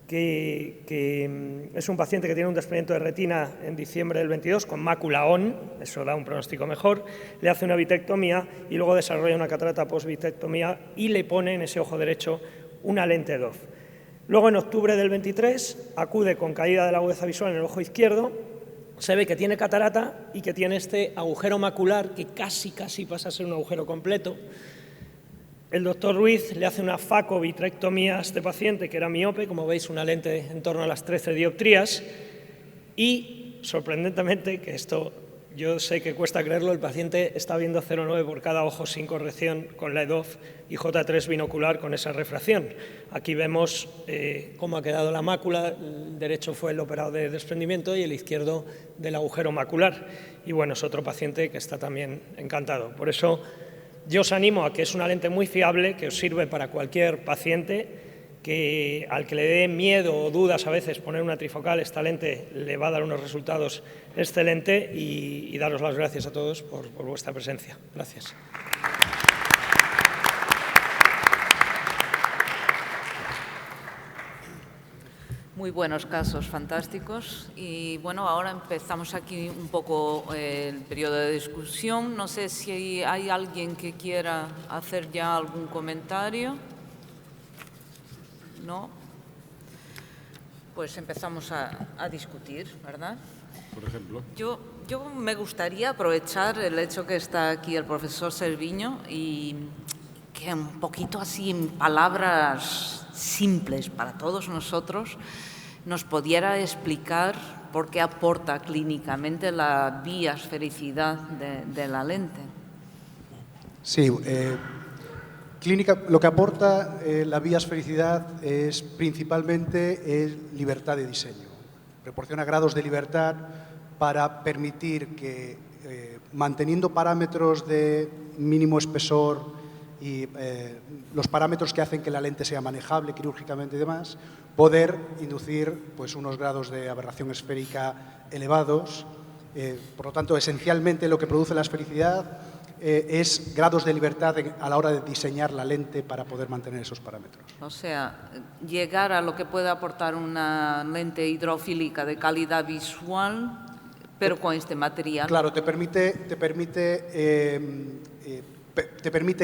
S9: que es un paciente que tiene un desprendimiento de retina en diciembre del 22 con mácula ON, eso da un pronóstico mejor, le hace una vitrectomía y luego desarrolla una catarata post-vitrectomía y le pone en ese ojo derecho una lente DOF. Luego en octubre del 23 acude con caída de la agudeza visual en el ojo izquierdo, se ve que tiene catarata y que tiene este agujero macular que casi pasa a ser un agujero completo. El doctor Ruiz le hace una facovitrectomía a este paciente que era miope, como veis una lente en torno a las 13 dioptrías y sorprendentemente, que esto yo sé que cuesta creerlo, el paciente está viendo 0,9 por cada ojo sin corrección con la EDOF y J3 binocular con esa refracción. Aquí vemos cómo ha quedado la mácula, el derecho fue el operado de desprendimiento y el izquierdo del agujero macular. Y bueno, es otro paciente que está también encantado. Por eso yo os animo a que es una lente muy fiable, que os sirve para cualquier paciente, que al que le dé miedo o dudas a veces poner una trifocal, esta lente le va a dar unos resultados excelentes y daros las gracias a todos por vuestra presencia. Gracias.
S1: Muy buenos casos, fantásticos. Y bueno, ahora empezamos aquí un poco el periodo de discusión. No sé si hay alguien que quiera hacer ya algún comentario. ¿No? Pues empezamos a discutir, ¿verdad?
S2: Por ejemplo.
S1: Yo me gustaría aprovechar el hecho que está aquí el profesor Cerviño y que un poquito así en palabras simples para todos nosotros nos pudiera explicar por qué aporta clínicamente la biasfericidad de la lente.
S3: Sí, lo que aporta la biasfericidad es principalmente libertad de diseño. Proporciona grados de libertad para permitir que, manteniendo parámetros de mínimo espesor y los parámetros que hacen que la lente sea manejable quirúrgicamente y demás, poder inducir pues, unos grados de aberración esférica elevados. Por lo tanto, esencialmente lo que produce la esfericidad es grados de libertad a la hora de diseñar la lente para poder mantener esos parámetros.
S1: O sea, llegar a lo que puede aportar una lente hidrofílica de calidad visual, pero con este material.
S3: Claro, te permite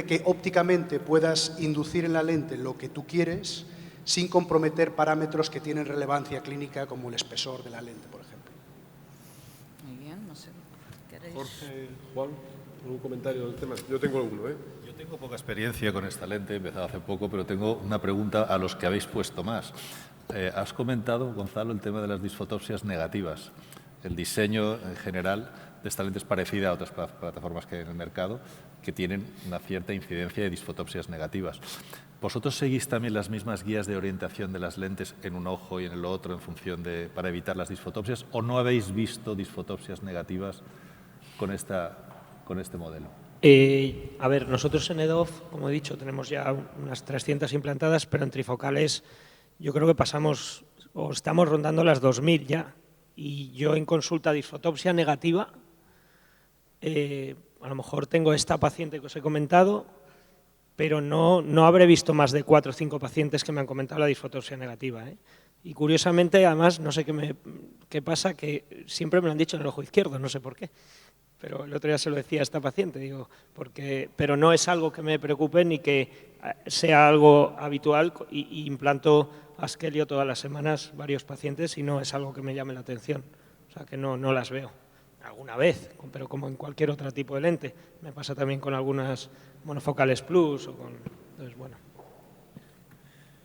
S3: que ópticamente puedas inducir en la lente lo que tú quieres sin comprometer parámetros que tienen relevancia clínica como el espesor de la lente, por ejemplo.
S1: Muy bien, no sé. ¿Queréis?
S2: Jorge, Juan, ¿algún comentario del tema? Yo tengo uno, ¿eh?
S10: Yo tengo poca experiencia con esta lente, he empezado hace poco, pero tengo una pregunta a los que habéis puesto más. Has comentado, Gonzalo, el tema de las disfotopsias negativas. El diseño en general de esta lente es parecida a otras plataformas que hay en el mercado que tienen una cierta incidencia de disfotopsias negativas. ¿Vosotros seguís también las mismas guías de orientación de las lentes en un ojo y en el otro en función para evitar las disfotopsias o no habéis visto disfotopsias negativas con este modelo?
S9: A ver, nosotros en EDOF, como he dicho, tenemos ya unas 300 implantadas, pero en trifocales yo creo que pasamos o estamos rondando las 2.000 ya. Y yo en consulta disfotopsia negativa, a lo mejor tengo esta paciente que os he comentado, pero no habré visto más de 4 o 5 pacientes que me han comentado la disfotopsia negativa. Y curiosamente, además, no sé qué pasa, que siempre me lo han dicho en el ojo izquierdo, no sé por qué. pero el otro día se lo decía a esta paciente, digo, pero no es algo que me preocupe ni que sea algo habitual y implanto Askelio todas las semanas varios pacientes y no es algo que me llame la atención, o sea que no las veo. Alguna vez, pero como en cualquier otro tipo de lente. Me pasa también con algunas monofocales plus o con... Entonces, bueno.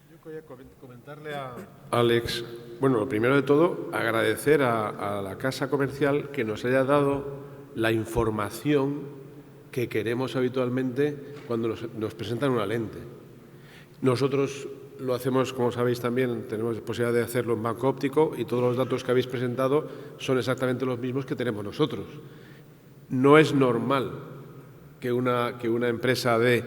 S2: Yo quería comentarle a Alex, bueno, lo primero de todo, agradecer a la casa comercial que nos haya dado la información que queremos habitualmente cuando nos presentan una lente. Nosotros lo hacemos, como sabéis también, tenemos posibilidad de hacerlo en banco óptico y todos los datos que habéis presentado son exactamente los mismos que tenemos nosotros. No es normal que una empresa dé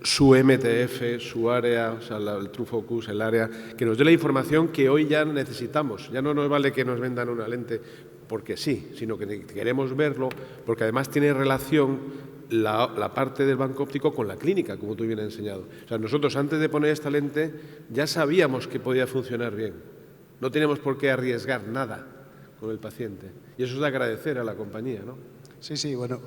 S2: su MTF, su área, o sea, el True Focus, el área, que nos dé la información que hoy ya necesitamos. Ya no nos vale que nos vendan una lente porque sí, sino que queremos verlo, porque además tiene relación la parte del banco óptico con la clínica, como tú bien has enseñado. O sea, nosotros antes de poner esta lente ya sabíamos que podía funcionar bien. No tenemos por qué arriesgar nada con el paciente. Y eso es de agradecer a la compañía, ¿no?
S3: Sí, bueno,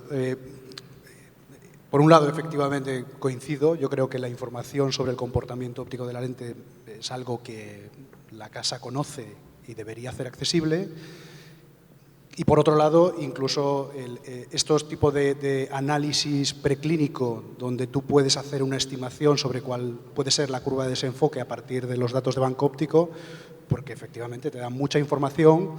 S3: por un lado, efectivamente, coincido. Yo creo que la información sobre el comportamiento óptico de la lente es algo que la casa conoce y debería hacer accesible. Y por otro lado, incluso estos tipos de análisis preclínico, donde tú puedes hacer una estimación sobre cuál puede ser la curva de desenfoque a partir de los datos de banco óptico, porque efectivamente te dan mucha información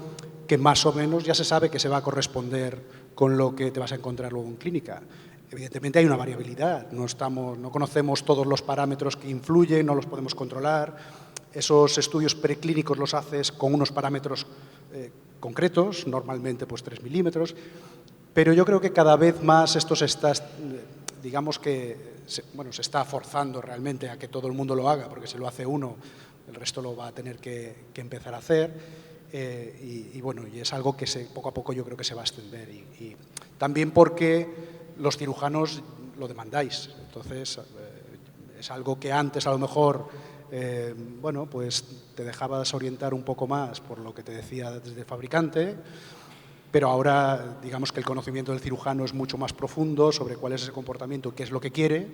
S3: que más o menos ya se sabe que se va a corresponder con lo que te vas a encontrar luego en clínica. Evidentemente hay una variabilidad, no conocemos todos los parámetros que influyen, no los podemos controlar. Esos estudios preclínicos los haces con unos parámetros concretos, normalmente pues 3 milímetros, pero yo creo que cada vez más esto se está, digamos que, se está forzando realmente a que todo el mundo lo haga, porque si lo hace uno, el resto lo va a tener que empezar a hacer, y es algo que poco a poco yo creo que se va a extender, y también porque los cirujanos lo demandáis, entonces es algo que antes a lo mejor pues te dejabas orientar un poco más por lo que te decía desde el fabricante, pero ahora digamos que el conocimiento del cirujano es mucho más profundo sobre cuál es ese comportamiento, qué es lo que quiere,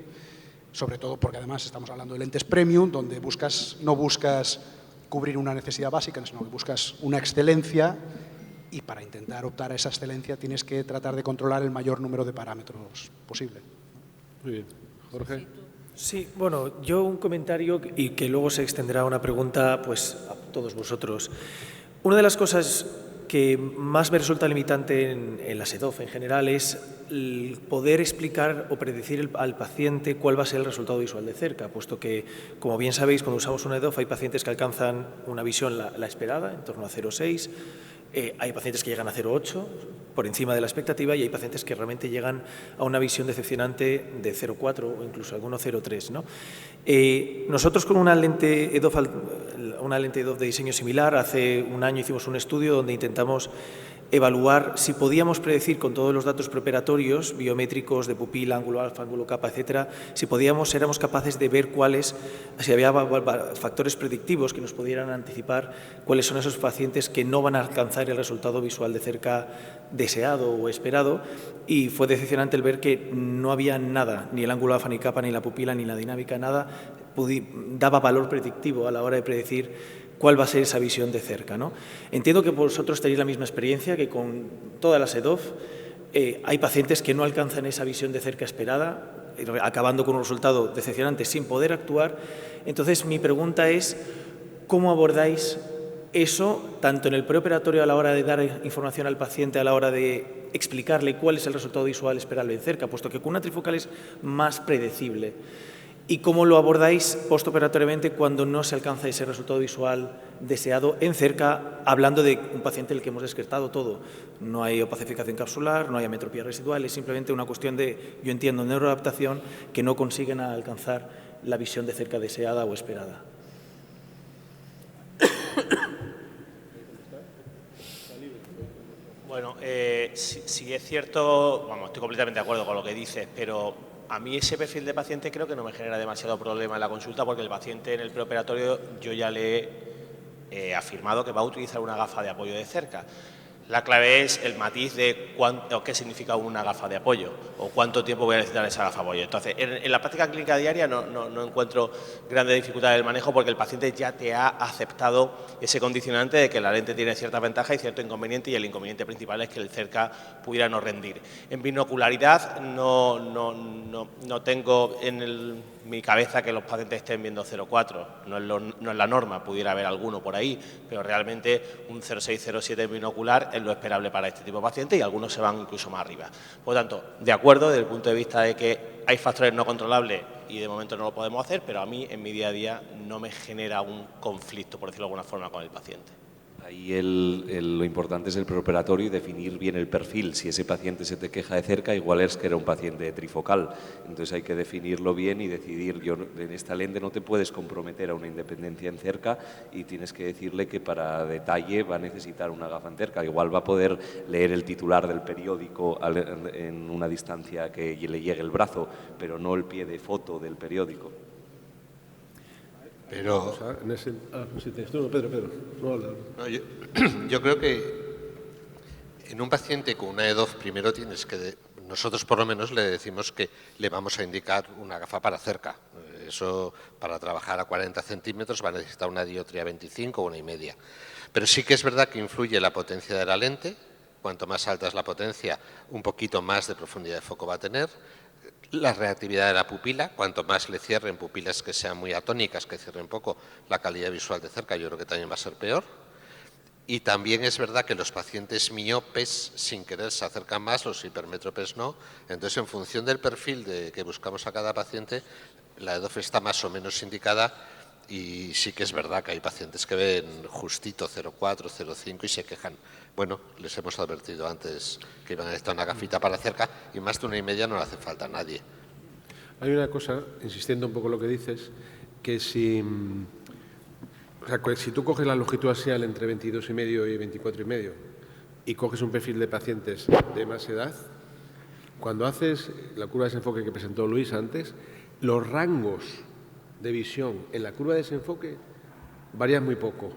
S3: sobre todo porque además estamos hablando de lentes premium, donde no buscas cubrir una necesidad básica, sino que buscas una excelencia, y para intentar optar a esa excelencia tienes que tratar de controlar el mayor número de parámetros posible.
S2: Muy bien. Jorge.
S11: Sí, bueno, yo un comentario y que luego se extenderá a una pregunta pues, a todos vosotros. Una de las cosas que más me resulta limitante en la EDOF en general es el poder explicar o predecir al paciente cuál va a ser el resultado visual de cerca, puesto que, como bien sabéis, cuando usamos una EDOF hay pacientes que alcanzan una visión la esperada, en torno a 0,6, hay pacientes que llegan a 0,8 por encima de la expectativa y hay pacientes que realmente llegan a una visión decepcionante de 0,4 o incluso alguno 0,3, ¿no? Nosotros con una lente EDOF de diseño similar, hace un año hicimos un estudio donde intentamos evaluar si podíamos predecir con todos los datos preoperatorios, biométricos de pupila, ángulo alfa, ángulo kappa, etcétera, si éramos capaces de ver si había factores predictivos que nos pudieran anticipar cuáles son esos pacientes que no van a alcanzar el resultado visual de cerca deseado o esperado, y fue decepcionante el ver que no había nada, ni el ángulo alfa, ni kappa, ni la pupila, ni la dinámica, nada daba valor predictivo a la hora de predecir cuál va a ser esa visión de cerca, ¿no? Entiendo que vosotros tenéis la misma experiencia que con todas las EDOF. Hay pacientes que no alcanzan esa visión de cerca esperada, acabando con un resultado decepcionante sin poder actuar. Entonces, mi pregunta es, ¿cómo abordáis eso, tanto en el preoperatorio a la hora de dar información al paciente, a la hora de explicarle cuál es el resultado visual esperable en cerca, puesto que con una trifocal es más predecible? ¿Y cómo lo abordáis postoperatoriamente cuando no se alcanza ese resultado visual deseado en cerca, hablando de un paciente en el que hemos descartado todo? No hay opacificación capsular, no hay ametropía residual, es simplemente una cuestión de, yo entiendo, neuroadaptación, que no consiguen alcanzar la visión de cerca deseada o esperada.
S5: Bueno, sí es cierto, estoy completamente de acuerdo con lo que dices, pero a mí ese perfil de paciente creo que no me genera demasiado problema en la consulta, porque el paciente en el preoperatorio yo ya le he afirmado que va a utilizar una gafa de apoyo de cerca. La clave es el matiz de qué significa una gafa de apoyo o cuánto tiempo voy a necesitar esa gafa de apoyo. Entonces, en la práctica clínica diaria no encuentro grandes dificultades del manejo porque el paciente ya te ha aceptado ese condicionante de que la lente tiene cierta ventaja y cierto inconveniente, y el inconveniente principal es que el cerca pudiera no rendir. En binocularidad no tengo en mi cabeza que los pacientes estén viendo 0,4, no es la norma, pudiera haber alguno por ahí, pero realmente un 0,6, 0,7 en binocular es lo esperable para este tipo de pacientes y algunos se van incluso más arriba. Por lo tanto, de acuerdo desde el punto de vista de que hay factores no controlables y de momento no lo podemos hacer, pero a mí en mi día a día no me genera un conflicto, por decirlo de alguna forma, con el paciente.
S8: Ahí lo importante es el preoperatorio y definir bien el perfil. Si ese paciente se te queja de cerca, igual es que era un paciente trifocal. Entonces hay que definirlo bien y decidir, en esta lente no te puedes comprometer a una independencia en cerca y tienes que decirle que para detalle va a necesitar una gafa en cerca. Igual va a poder leer el titular del periódico en una distancia que le llegue el brazo, pero no el pie de foto del periódico.
S6: Pero
S2: Pedro.
S6: No, yo creo que en un paciente con una EDOF primero tienes que, nosotros por lo menos le decimos que le vamos a indicar una gafa para cerca. Eso para trabajar a 40 centímetros va a necesitar una dioptría 25 o 1,5. Pero sí que es verdad que influye la potencia de la lente. Cuanto más alta es la potencia, un poquito más de profundidad de foco va a tener. La reactividad de la pupila, cuanto más le cierren pupilas que sean muy atónicas, que cierren poco, la calidad visual de cerca yo creo que también va a ser peor. Y también es verdad que los pacientes miopes sin querer se acercan más, los hipermétropes no. Entonces, en función del perfil que buscamos a cada paciente, la EDOF está más o menos indicada. Y sí que es verdad que hay pacientes que ven justito 0,4, 0,5 y se quejan. Bueno, les hemos advertido antes que iban a necesitar una gafita para cerca y más de 1,5 no le hace falta a nadie.
S2: Hay una cosa, insistiendo un poco en lo que dices, que si tú coges la longitud axial entre 22,5 y 24,5 y coges un perfil de pacientes de más edad, cuando haces la curva de desenfoque que presentó Luis antes, los rangos de visión en la curva de desenfoque varían muy poco.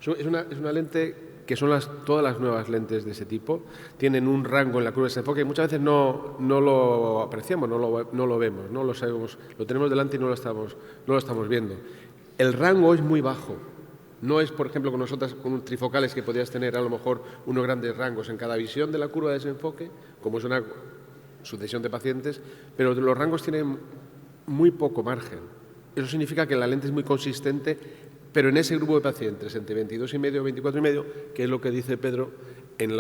S2: Es una lente que son todas las nuevas lentes de ese tipo, tienen un rango en la curva de desenfoque y muchas veces no lo apreciamos, no lo vemos, no lo sabemos, lo tenemos delante y no lo estamos viendo. El rango es muy bajo. No es, por ejemplo, con nosotras, con trifocales que podrías tener a lo mejor unos grandes rangos en cada visión de la curva de desenfoque, como es una sucesión de pacientes, pero los rangos tienen muy poco margen. Eso significa que la lente es muy consistente, pero en ese grupo de pacientes, entre 22,5 y 24,5, que es lo que dice Pedro, en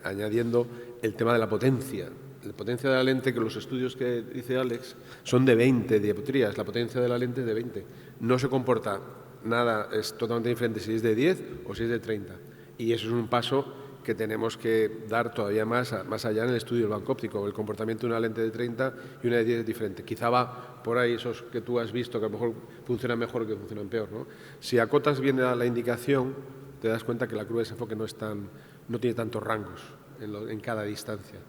S2: añadiendo el tema de la potencia. La potencia de la lente, que los estudios que dice Alex son de 20 dioptrías, la potencia de la lente es de 20. No se comporta nada, es totalmente diferente si es de 10 o si es de 30. Y eso es un paso que tenemos que dar todavía más allá en el estudio del banco óptico. El comportamiento de una lente de 30 y una de 10 es diferente. Quizá va por ahí esos que tú has visto que a lo mejor funcionan mejor o que funcionan peor, ¿no? Si acotas bien la indicación, te das cuenta que la curva de desenfoque no tiene tantos rangos en cada distancia.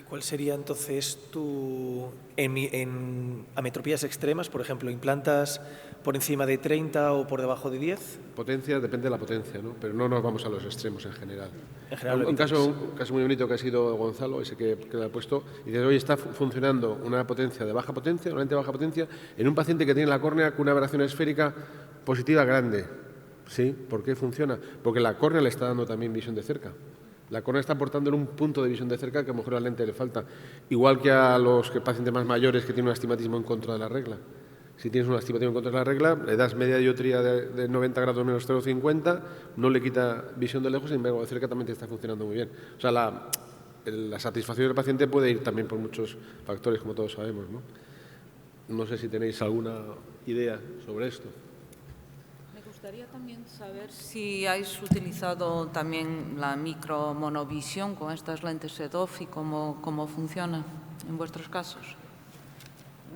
S11: ¿Cuál sería entonces en ametropías extremas, por ejemplo, implantas por encima de 30 o por debajo de 10?
S2: Potencia, depende de la potencia, ¿no? Pero no nos vamos a los extremos en general.
S11: En general
S2: un caso muy bonito que ha sido Gonzalo, ese que le ha puesto, y dice, hoy está funcionando una potencia de baja potencia, una lente de baja potencia, en un paciente que tiene la córnea con una aberración esférica positiva grande. ¿Sí? ¿Por qué funciona? Porque la córnea le está dando también visión de cerca. La córnea está aportándole un punto de visión de cerca que a lo mejor a la lente le falta. Igual que a los pacientes más mayores que tienen un astigmatismo en contra de la regla. Si tienes un astigmatismo en contra de la regla, le das media dioptría de 90 grados menos 0,50, no le quita visión de lejos y en embargo de cerca también te está funcionando muy bien. O sea, la satisfacción del paciente puede ir también por muchos factores, como todos sabemos, ¿no? No sé si tenéis alguna idea sobre esto.
S1: Me gustaría también saber si habéis utilizado también la micromonovisión con estas lentes EDOF y cómo funciona en vuestros casos.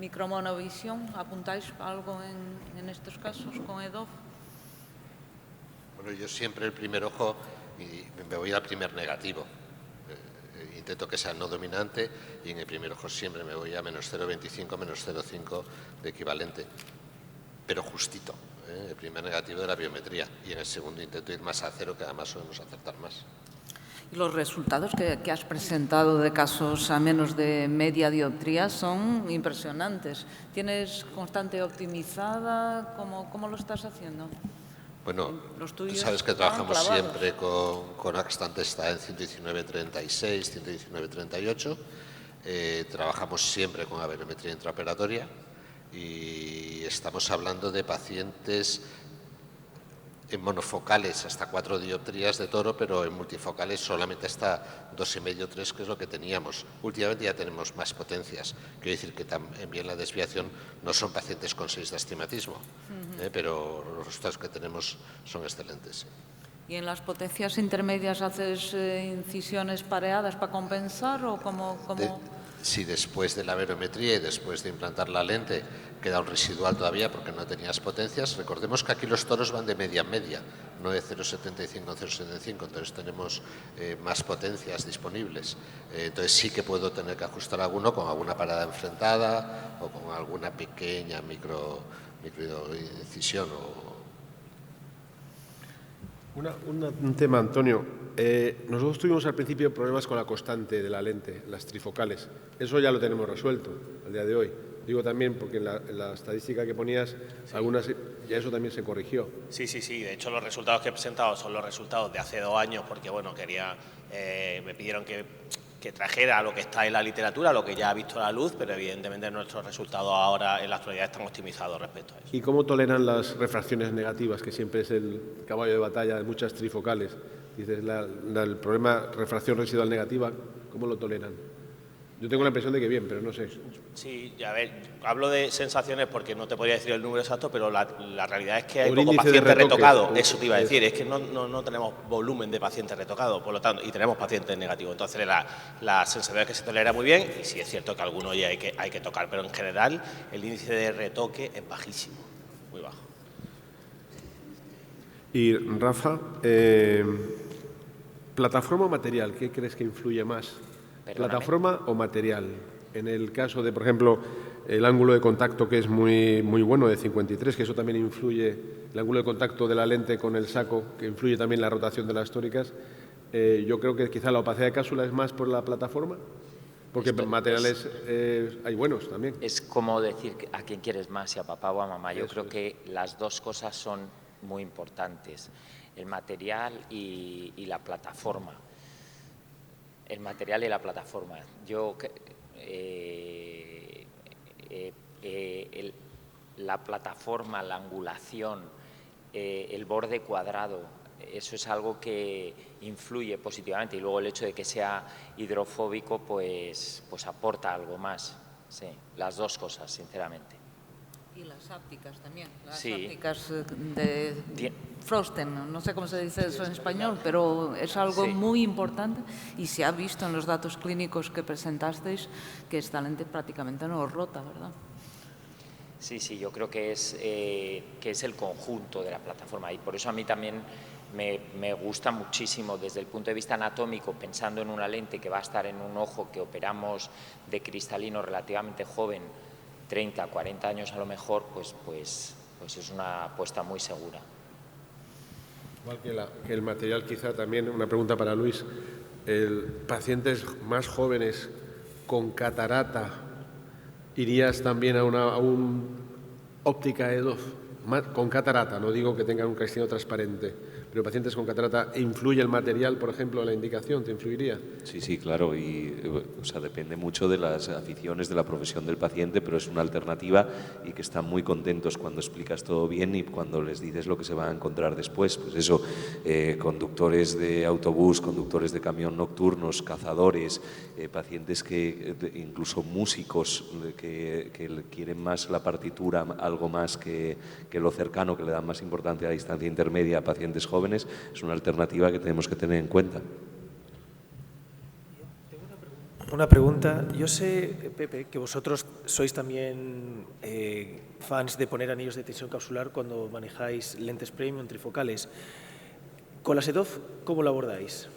S1: ¿Micromonovisión? ¿Apuntáis algo en estos casos con EDOF?
S6: Bueno, yo siempre el primer ojo y me voy al primer negativo. Intento que sea no dominante y en el primer ojo siempre me voy a menos 0,25, menos 0,5 de equivalente. Pero justito. el primer negativo de la biometría, y en el segundo intento ir más a cero, que además solemos acertar más.
S1: Y los resultados que has presentado de casos a menos de media dioptría son impresionantes. ¿Tienes constante optimizada? ¿Cómo lo estás haciendo?
S6: Bueno, tú sabes que trabajamos siempre con Axtant está en 119.36, 119.38. Trabajamos siempre con aberometría intraoperatoria y estamos hablando de pacientes en monofocales hasta 4 dioptrías de toro, pero en multifocales solamente hasta 2,5 3, que es lo que teníamos. Últimamente ya tenemos más potencias. Quiero decir que también la desviación no son pacientes con 6 de astigmatismo, pero los resultados que tenemos son excelentes.
S1: ¿Y en las potencias intermedias haces incisiones pareadas para compensar o cómo?
S6: Si después de la aberometría y después de implantar la lente queda un residual todavía porque no tenías potencias, recordemos que aquí los toros van de media en media, no de 0,75 a 0,75, entonces tenemos más potencias disponibles. Entonces sí que puedo tener que ajustar alguno con alguna parada enfrentada o con alguna pequeña micro incisión.
S2: Un tema, Antonio. Nosotros tuvimos al principio problemas con la constante de la lente, las trifocales. Eso ya lo tenemos resuelto al día de hoy. Digo también porque en la estadística que ponías, algunas ya eso también se corrigió.
S5: Sí. De hecho, los resultados que he presentado son los resultados de hace 2 años, porque bueno, me pidieron que trajera lo que está en la literatura, lo que ya ha visto la luz, pero evidentemente nuestros resultados ahora en la actualidad están optimizados respecto a eso.
S2: ¿Y cómo toleran las refracciones negativas, que siempre es el caballo de batalla de muchas trifocales? Dices, el problema refracción residual negativa, ¿cómo lo toleran? Yo tengo la impresión de que bien, pero no sé.
S5: Sí, a ver, hablo de sensaciones porque no te podría decir el número exacto, pero la realidad es que hay poco paciente retocado. Eso te iba a decir, es que no tenemos volumen de pacientes retocados, por lo tanto, y tenemos pacientes negativos. Entonces, la sensación es que se tolera muy bien, y sí es cierto que algunos ya hay que tocar, pero en general el índice de retoque es bajísimo, muy bajo.
S2: Y Rafa, ¿plataforma o material? ¿Qué crees que influye más?
S4: Perdóname.
S2: ¿Plataforma o material? En el caso de, por ejemplo, el ángulo de contacto, que es muy bueno, de 53, que eso también influye, el ángulo de contacto de la lente con el saco, que influye también en la rotación de las tóricas. Yo creo que quizá la opacidad de cápsula es más por la plataforma, porque materiales hay buenos también.
S4: Es como decir a quién quieres más, si a papá o a mamá. Yo creo que las dos cosas son muy importantes, el material y la plataforma. El material y la plataforma. La plataforma, la angulación, el borde cuadrado, eso es algo que influye positivamente, y luego el hecho de que sea hidrofóbico pues aporta algo más. Sí, las dos cosas, sinceramente.
S1: Y las ápticas también, las
S4: sí.
S1: ápticas de Frosten, no sé cómo se dice eso en español, pero es algo muy importante y se ha visto en los datos clínicos que presentasteis que esta lente prácticamente no rota, ¿verdad?
S4: Sí, yo creo que es el conjunto de la plataforma, y por eso a mí también me gusta muchísimo desde el punto de vista anatómico, pensando en una lente que va a estar en un ojo que operamos de cristalino relativamente joven, 30, 40 años a lo mejor, pues es una apuesta muy segura.
S2: Igual que el material, quizá también, una pregunta para Luis, pacientes más jóvenes con catarata, ¿irías también a un óptica EDOF? Con catarata, no digo que tengan un cristalino transparente, pero pacientes con catarata, ¿influye el material, por ejemplo, en la indicación? ¿Te influiría?
S8: Sí, claro, y depende mucho de las aficiones de la profesión del paciente, pero es una alternativa y que están muy contentos cuando explicas todo bien y cuando les dices lo que se va a encontrar después. Pues eso, conductores de autobús, conductores de camión nocturnos, cazadores, pacientes incluso músicos que quieren más la partitura, algo más que lo cercano, que le dan más importancia a la distancia intermedia a pacientes jóvenes, es una alternativa que tenemos que tener en cuenta.
S11: Una pregunta. Yo sé, Pepe, que vosotros sois también fans de poner anillos de tensión capsular cuando manejáis lentes premium trifocales. Con la EDOF, ¿cómo lo abordáis?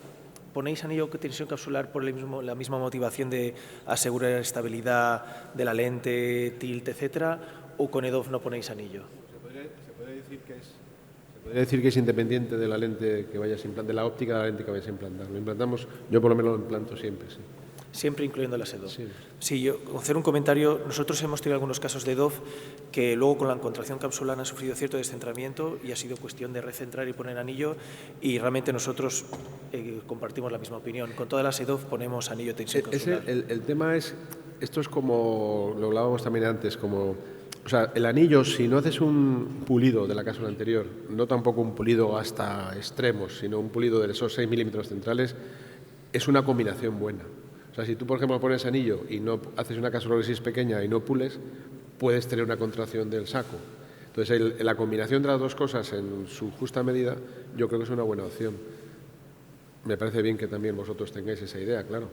S11: ¿Ponéis anillo de tensión capsular por la misma motivación de asegurar estabilidad de la lente, tilt, etcétera, o con EDOF no ponéis anillo?
S2: Se podría decir Podría decir que es independiente de la lente que vayas a implantar, de la óptica de la lente que vayas a implantar. Lo implantamos, yo por lo menos lo implanto siempre, sí.
S11: Siempre incluyendo la SEDOF.
S2: Sí.
S11: Sí, yo hacer un comentario. Nosotros hemos tenido algunos casos de DOF que luego con la contracción capsular han sufrido cierto descentramiento y ha sido cuestión de recentrar y poner anillo, y realmente nosotros compartimos la misma opinión. Con toda la SEDOF ponemos anillo de tensión capsular.
S2: El tema es, esto es como, lo hablábamos también antes, como, o sea, el anillo, si no haces un pulido de la cápsula anterior, no tampoco un pulido hasta extremos, sino un pulido de esos 6 milímetros centrales, es una combinación buena. O sea, si tú, por ejemplo, pones anillo y no haces una cápsuloresis pequeña y no pules, puedes tener una contracción del saco. Entonces, la combinación de las dos cosas en su justa medida, yo creo que es una buena opción. Me parece bien que también vosotros tengáis esa idea, claro.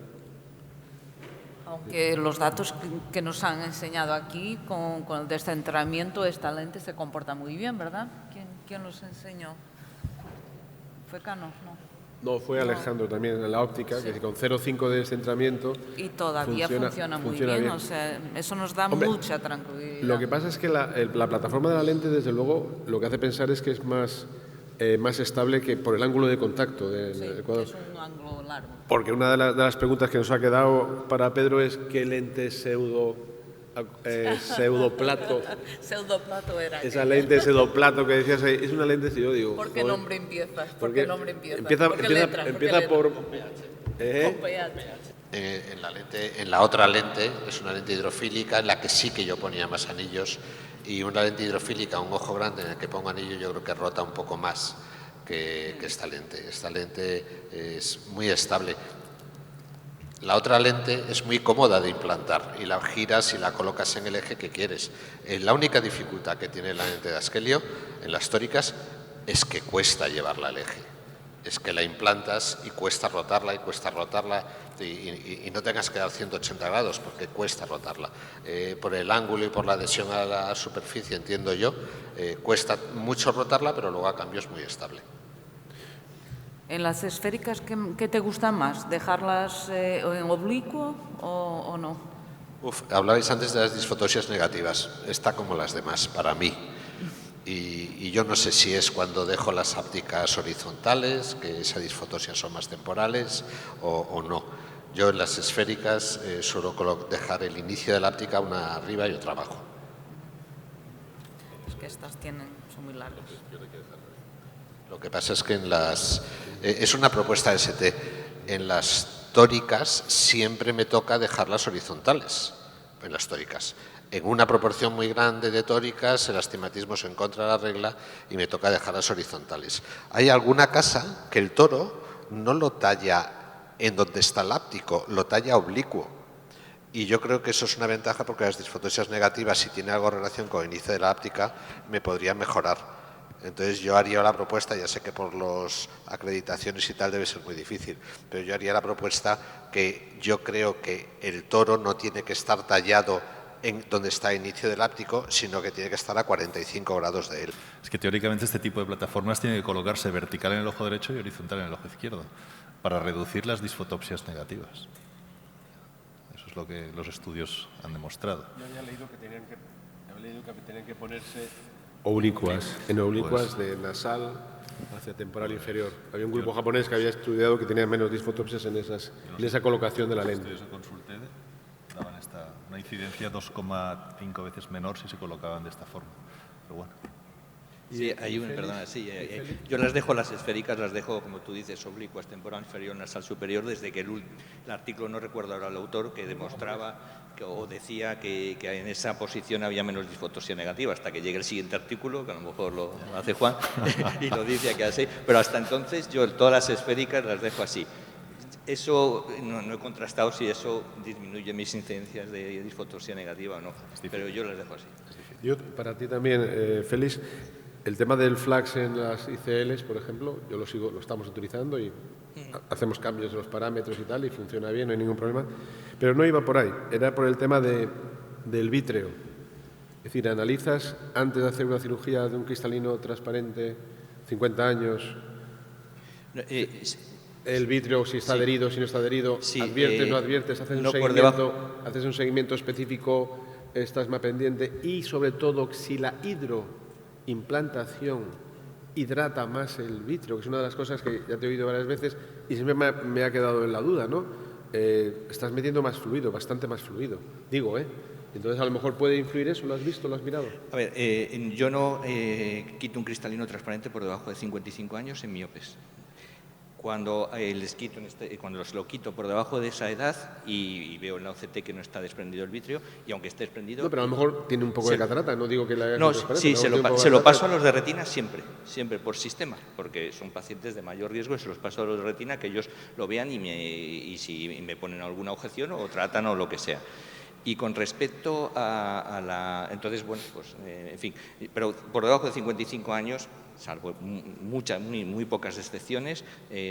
S1: Aunque los datos que nos han enseñado aquí, con el descentramiento, esta lente se comporta muy bien, ¿verdad? ¿Quién los enseñó? ¿Fue Cano?
S2: No, fue Alejandro también en la óptica, sí, que con 0,5 de descentramiento.
S1: Y todavía funciona muy bien, o sea, eso nos da mucha tranquilidad.
S2: Lo que pasa es que la plataforma de la lente, desde luego, lo que hace pensar es que es más estable que por el ángulo de contacto del Ecuador.
S1: Es un ángulo largo.
S2: Porque una de las preguntas que nos ha quedado para Pedro es ¿qué lente pseudoplato?
S1: Pseudoplato era.
S2: Esa lente pseudoplato que decías ahí, es una lente, si yo digo...
S1: ¿Por qué nombre empieza?
S2: Empieza por...
S1: Con
S6: En la otra lente es una lente hidrofílica en la que sí que yo ponía más anillos, y una lente hidrofílica, un ojo grande en el que pongo anillo, yo creo que rota un poco más que esta lente. Esta lente es muy estable. La otra lente es muy cómoda de implantar y la giras y la colocas en el eje que quieres. La única dificultad que tiene la lente de Askelio en las tóricas es que cuesta llevarla al eje. Es que la implantas y cuesta rotarla y no tengas que dar 180 grados porque cuesta rotarla. Por el ángulo y por la adhesión a la superficie, entiendo yo, cuesta mucho rotarla, pero luego a cambio es muy estable.
S1: ¿En las esféricas qué te gusta más? ¿Dejarlas en oblicuo o no?
S6: Hablabais antes de las disfotosias negativas. Está como las demás, para mí. Y yo no sé si es cuando dejo las ápticas horizontales, que esas disfotosias son más temporales, o no. Yo en las esféricas suelo dejar el inicio de la áptica una arriba y otra abajo.
S1: Es que estas son muy largas.
S6: Lo que pasa es que es una propuesta ST. En las tóricas siempre me toca dejarlas horizontales, en las tóricas. En una proporción muy grande de tóricas, el astigmatismo se encuentra la regla y me toca dejarlas horizontales. Hay alguna casa que el toro no lo talla en donde está el áptico, lo talla oblicuo. Y yo creo que eso es una ventaja porque las disfotosias negativas, si tiene algo relación con el inicio de la áptica, me podrían mejorar. Entonces yo haría la propuesta, ya sé que por las acreditaciones y tal debe ser muy difícil, pero yo haría la propuesta que yo creo que el toro no tiene que estar tallado en donde está el inicio del áptico, sino que tiene que estar a 45 grados de él.
S10: Es que teóricamente este tipo de plataformas tiene que colocarse vertical en el ojo derecho y horizontal en el ojo izquierdo para reducir las disfotopsias negativas. Eso es lo que los estudios han demostrado.
S2: Yo había leído que tenían que ponerse oblicuas, en oblicuas de nasal hacia temporal inferior. Había un grupo japonés que había estudiado que tenía menos disfotopsias en esa colocación de la lente.
S10: Los estudios que consulté daban una incidencia 2,5 veces menor si se colocaban de esta forma. Pero bueno.
S7: Sí, yo las dejo, las esféricas, las dejo, como tú dices, oblicuas, temporal inferior, nasal superior, desde que el artículo, no recuerdo ahora el autor, que demostraba o decía que en esa posición había menos disfotosia negativa, hasta que llegue el siguiente artículo, que a lo mejor lo hace Juan, y lo dice aquí así. Pero hasta entonces yo todas las esféricas las dejo así. Eso no he contrastado si eso disminuye mis incidencias de disfotosia negativa o no, pero yo las dejo así.
S2: Yo, para ti también, Félix, el tema del flax en las ICLs, por ejemplo, lo estamos utilizando y hacemos cambios en los parámetros y tal, y funciona bien, no hay ningún problema. Pero no iba por ahí, era por el tema del vítreo. Es decir, analizas antes de hacer una cirugía de un cristalino transparente, 50 años, el vítreo, si está adherido, si no está adherido, adviertes, no adviertes, haces un seguimiento específico, estás más pendiente, y sobre todo si la hidroimplantación hidrata más el vitrio, que es una de las cosas que ya te he oído varias veces y siempre me ha quedado en la duda, ¿no? Estás metiendo más fluido, bastante más fluido, digo, ¿eh? Entonces, a lo mejor puede influir eso, ¿lo has visto, lo has mirado?
S7: A ver, yo no quito un cristalino transparente por debajo de 55 años en miopes. Cuando cuando lo quito por debajo de esa edad y veo en la OCT que no está desprendido el vitrio, y aunque esté desprendido...
S2: No, pero a lo mejor tiene un poco de catarata, no digo que la haga...
S7: No, sí, se lo paso a los de retina siempre por sistema, porque son pacientes de mayor riesgo y se los paso a los de retina que ellos lo vean y si me ponen alguna objeción o tratan o lo que sea. Y con respecto a la... Entonces, bueno, pues, en fin, pero por debajo de 55 años, salvo muy pocas excepciones,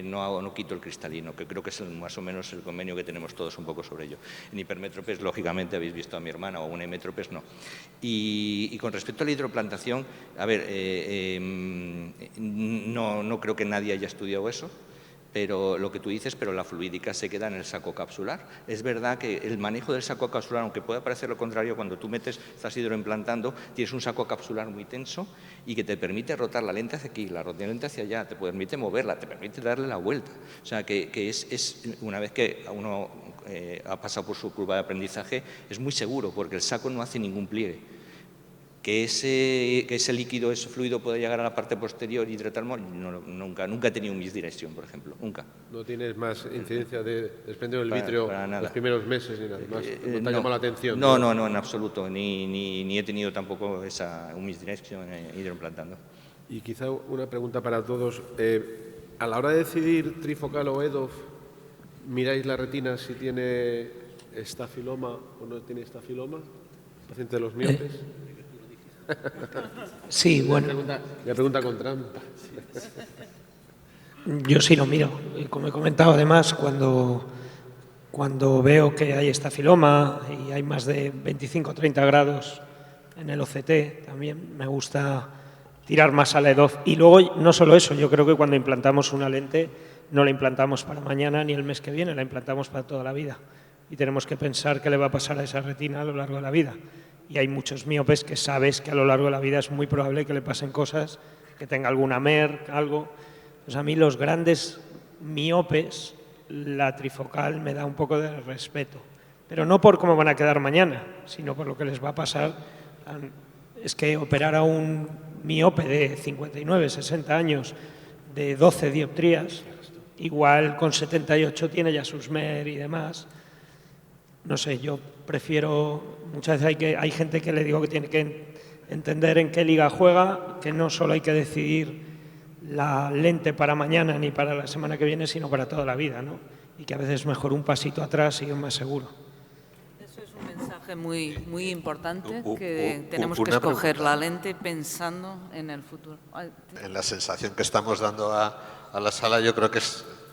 S7: no quito el cristalino, que creo que es más o menos el convenio que tenemos todos un poco sobre ello. En hipermétropes, lógicamente, habéis visto a mi hermana, o un hemétropes, no. Y con respecto a la hidroplantación, a ver, no creo que nadie haya estudiado eso. Pero lo que tú dices, pero la fluídica se queda en el saco capsular. Es verdad que el manejo del saco capsular, aunque pueda parecer lo contrario, cuando tú estás hidroimplantando, tienes un saco capsular muy tenso y que te permite rotar la lente hacia aquí, la lente hacia allá, te permite moverla, te permite darle la vuelta. O sea, que es una vez que uno ha pasado por su curva de aprendizaje, es muy seguro, porque el saco no hace ningún pliegue. Que ese líquido, ese fluido pueda llegar a la parte posterior y hidratarlo, nunca he tenido un misdirección, por ejemplo, nunca.
S2: ¿No tienes más incidencia de desprendido del vitrio los primeros meses ni nada más? ¿No te ha llamado la atención?
S7: No, en absoluto, ni he tenido tampoco un misdirección hidroimplantando.
S2: Y quizá una pregunta para todos. A la hora de decidir trifocal o EDOF, ¿miráis la retina si tiene estafiloma o no tiene estafiloma? ¿Paciente de los miopes?
S9: Sí, bueno.
S2: La pregunta con trampa.
S9: Yo sí lo miro. Y como he comentado, además, cuando veo que hay estafiloma y hay más de 25 o 30 grados en el OCT, también me gusta tirar más a la EDOF. Y luego, no solo eso, yo creo que cuando implantamos una lente, no la implantamos para mañana ni el mes que viene, la implantamos para toda la vida. Y tenemos que pensar qué le va a pasar a esa retina a lo largo de la vida. Y hay muchos miopes que sabes que a lo largo de la vida es muy probable que le pasen cosas, que tenga alguna MERC, algo. Pues a mí los grandes miopes, la trifocal me da un poco de respeto. Pero no por cómo van a quedar mañana, sino por lo que les va a pasar. Es que operar a un miope de 59, 60 años, de 12 dioptrías, igual con 78 tiene ya sus MER y demás. No sé, yo prefiero, muchas veces hay gente que le digo que tiene que entender en qué liga juega, que no solo hay que decidir la lente para mañana ni para la semana que viene, sino para toda la vida, ¿no? Y que a veces es mejor un pasito atrás y ir más seguro.
S1: Eso es un mensaje muy importante, que tenemos que escoger la lente pensando en el futuro.
S6: En la sensación que estamos dando a la sala, yo creo que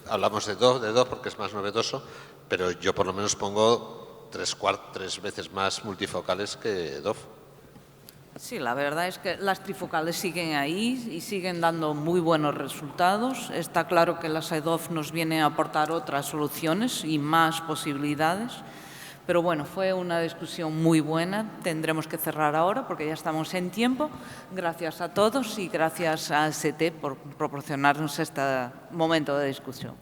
S6: hablamos de DOF porque es más novedoso, pero yo por lo menos pongo 3 veces más multifocales que DOF.
S1: Sí, la verdad es que las trifocales siguen ahí y siguen dando muy buenos resultados. Está claro que las EDOF nos vienen a aportar otras soluciones y más posibilidades. Pero bueno, fue una discusión muy buena. Tendremos que cerrar ahora porque ya estamos en tiempo. Gracias a todos y gracias a ST por proporcionarnos este momento de discusión.